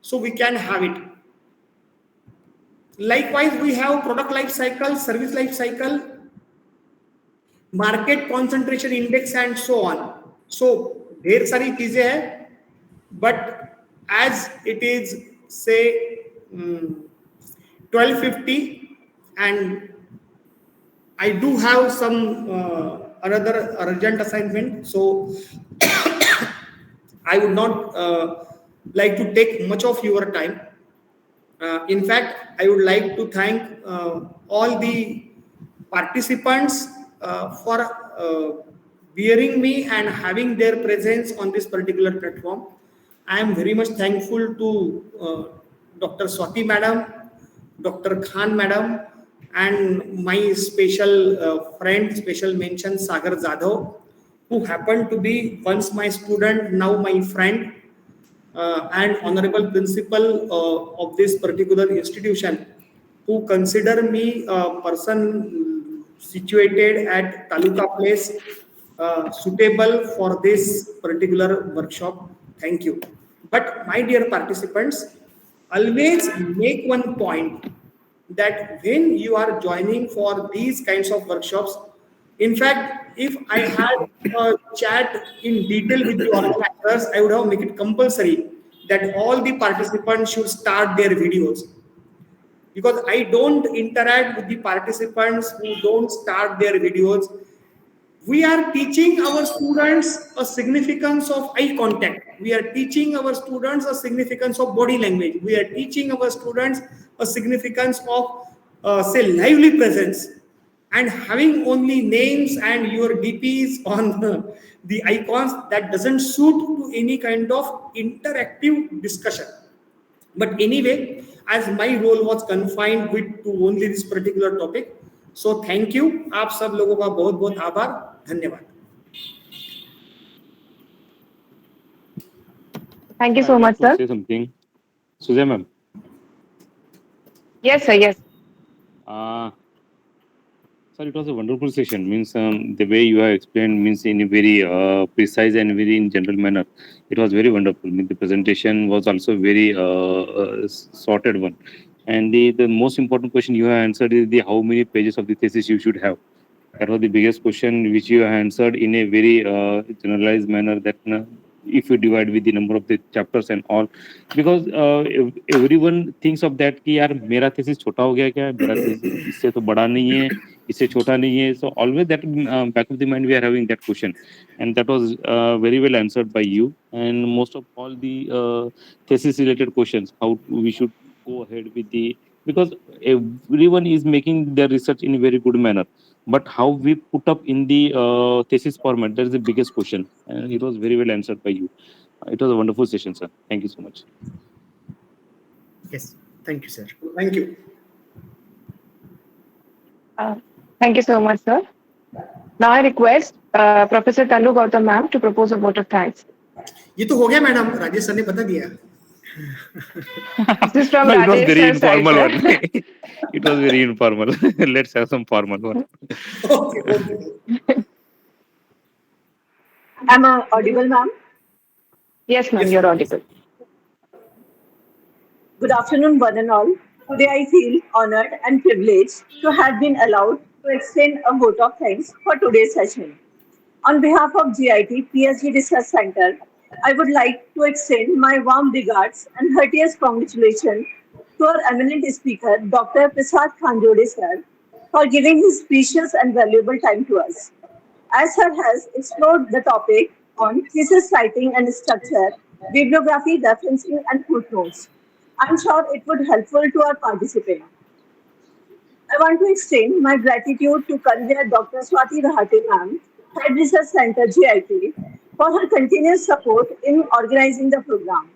so we can have it. Likewise, we have product life cycle, service life cycle, market concentration index, and so on. So ढेर सारी चीजें हैं, but as it is say 12:50 and I do have some another urgent assignment, so I would not like to take much of your time. In fact, I would like to thank all the participants for bearing me and having their presence on this particular platform. I am very much thankful to Dr. Swati Madam, Dr. Khan Madam, and my special friend, special mention Sagar Jadhav, who happened to be once my student, now my friend, and honorable principal of this particular institution, who consider me a person situated at Taluka Place, suitable for this particular workshop. Thank you. But my dear participants, always make one point that when you are joining for these kinds of workshops, in fact, if I had a chat in detail with the organizers, I would have make it compulsory that all the participants should start their videos, because I don't interact with the participants who don't start their videos. We are teaching our students a significance of eye contact. We are teaching our students a significance of body language. We are teaching our students a significance of say lively presence, and having only names and your DPs on the icons, that doesn't suit to any kind of interactive discussion. But anyway, as my role was confined with to only this particular topic, so thank you. आप सब लोगों का बहुत बहुत आभार, धन्यवाद. Thank you so I'd like much, to sir. say something. Sujay ma'am. Yes, sir. Yes. Sir, it was a wonderful session. Means the way you have explained means in a very precise and very in general manner. It was very wonderful. Means the presentation was also very sorted one. And the most important question you have answered is the how many pages of the thesis you should have. That was the biggest question which you have answered in a very generalized manner. That if you divide with the number of the chapters and all, because everyone thinks of that कि यार मेरा thesis छोटा हो गया क्या, मेरा thesis इससे तो बड़ा नहीं है, इससे छोटा नहीं है. So always that back of the mind we are having that question, and that was very well answered by you. And most of all the thesis related questions, how we should go ahead with the, because everyone is making their research in a very good manner, but how we put up in the thesis format, that is the biggest question, and it was very well answered by you. It was a wonderful session, sir. Thank you so much. Yes, thank you, sir. Thank you. Thank you so much, sir. Now I request Professor Tanu Gautam ma'am to propose a vote of thanks. ये तो हो गया madam, Rajesh sir ने बता दिया. This is from No, it was Rajesh very sir's side, informal sir. one. It was very informal. Let's have some formal one. Okay. Am I audible, ma'am? Yes, ma'am, you're audible. Good afternoon, one and all. Today I feel honored and privileged to have been allowed to extend a vote of thanks for today's session. On behalf of GIT PSG Research Center, I would like to extend my warm regards and heartiest congratulations to our eminent speaker, Dr. Prasad Khanzode sir, for giving his precious and valuable time to us. As sir has explored the topic on thesis writing and structure, bibliography, referencing, and footnotes, I'm sure it would helpful to our participants. I want to extend my gratitude to convener Dr. Swati Rahate ma'am, Head Research Center GIT, for her continuous support in organizing the program.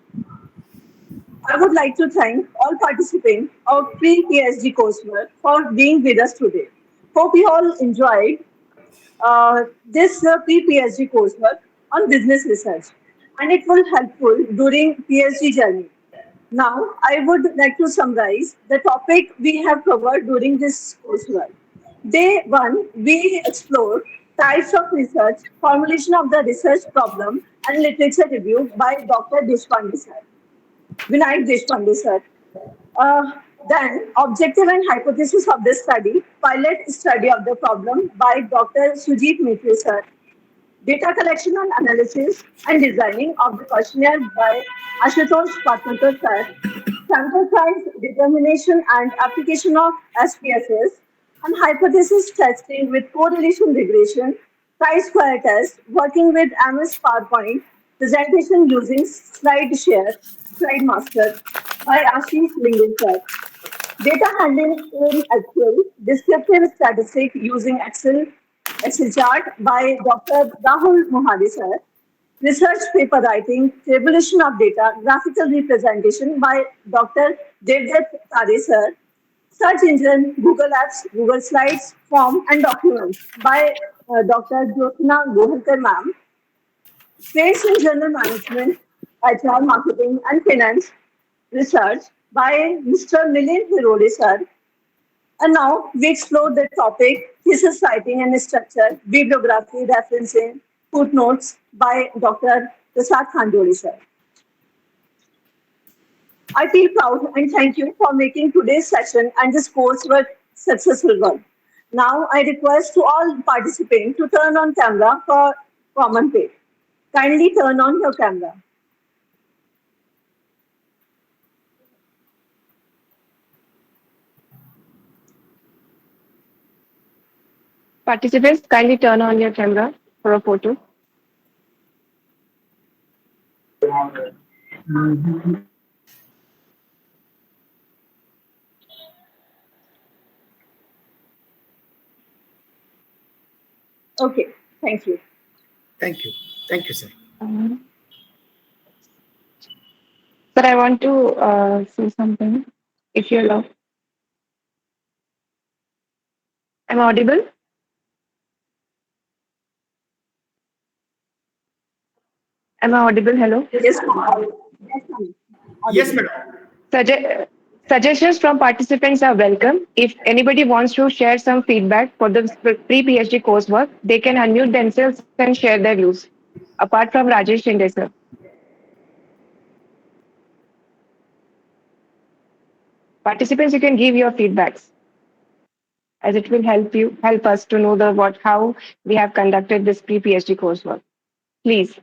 I would like to thank all participants of pre-PhD coursework for being with us today. Hope you all enjoyed this pre-PhD coursework on business research, and it will helpful during PhD journey. Now, I would like to summarize the topic we have covered during this coursework. Day one, we explored types of research, formulation of the research problem, and literature review by Dr. Deshpande sir. Vinayak Deshpande sir. Then, objective and hypothesis of the study, pilot study of the problem by Dr. Sujit Mitra sir, data collection and analysis and designing of the questionnaire by Ashutosh Patnaker sir, sample size determination and application of SPSS, and hypothesis testing with correlation regression, chi-square test, working with MS PowerPoint, presentation using slide master by Ashish Lingesar. Data handling in Excel, descriptive statistics using Excel chart by Dr. Rahul Mohade sir. Research paper writing, tabulation of data, graphical representation by Dr. Devdutt Tare sir. Search engine, Google Apps, Google Slides, form and documents by Dr. Jyotsna Gohalkar ma'am. Trades in General Management, HR, Marketing and Finance research by Mr. Milind Hirode sir. And now we explore the topic thesis writing and structure, bibliography, referencing, footnotes by Dr. Prasad Khanzode sir. I feel proud and thank you for making today's session and this coursework successful one. Now I request to all participants to turn on camera for common page. Kindly turn on your camera. Participants, kindly turn on your camera for a photo. Okay, thank you. Thank you. Thank you, sir. Sir, I want to say something, if you allow. Am I audible? Am I audible? Hello? Yes, ma'am. Yes, ma'am. Yes, madam. Suggestions from participants are welcome. If anybody wants to share some feedback for the pre-PhD coursework, they can unmute themselves and share their views. Apart from Rajesh Shinde, sir. Participants, you can give your feedbacks, as it will help us to know how we have conducted this pre-PhD coursework. Please.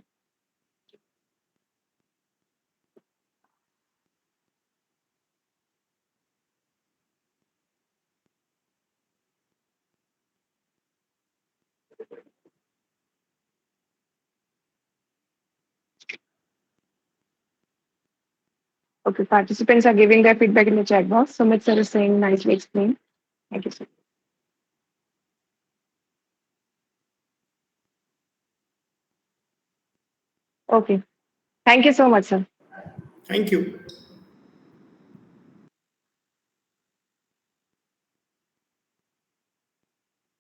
Okay, participants are giving their feedback in the chat box. Sumit sir is saying nicely explained. Thank you, sir. Okay. Thank you so much, sir. Thank you.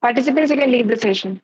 Participants, you can leave the session.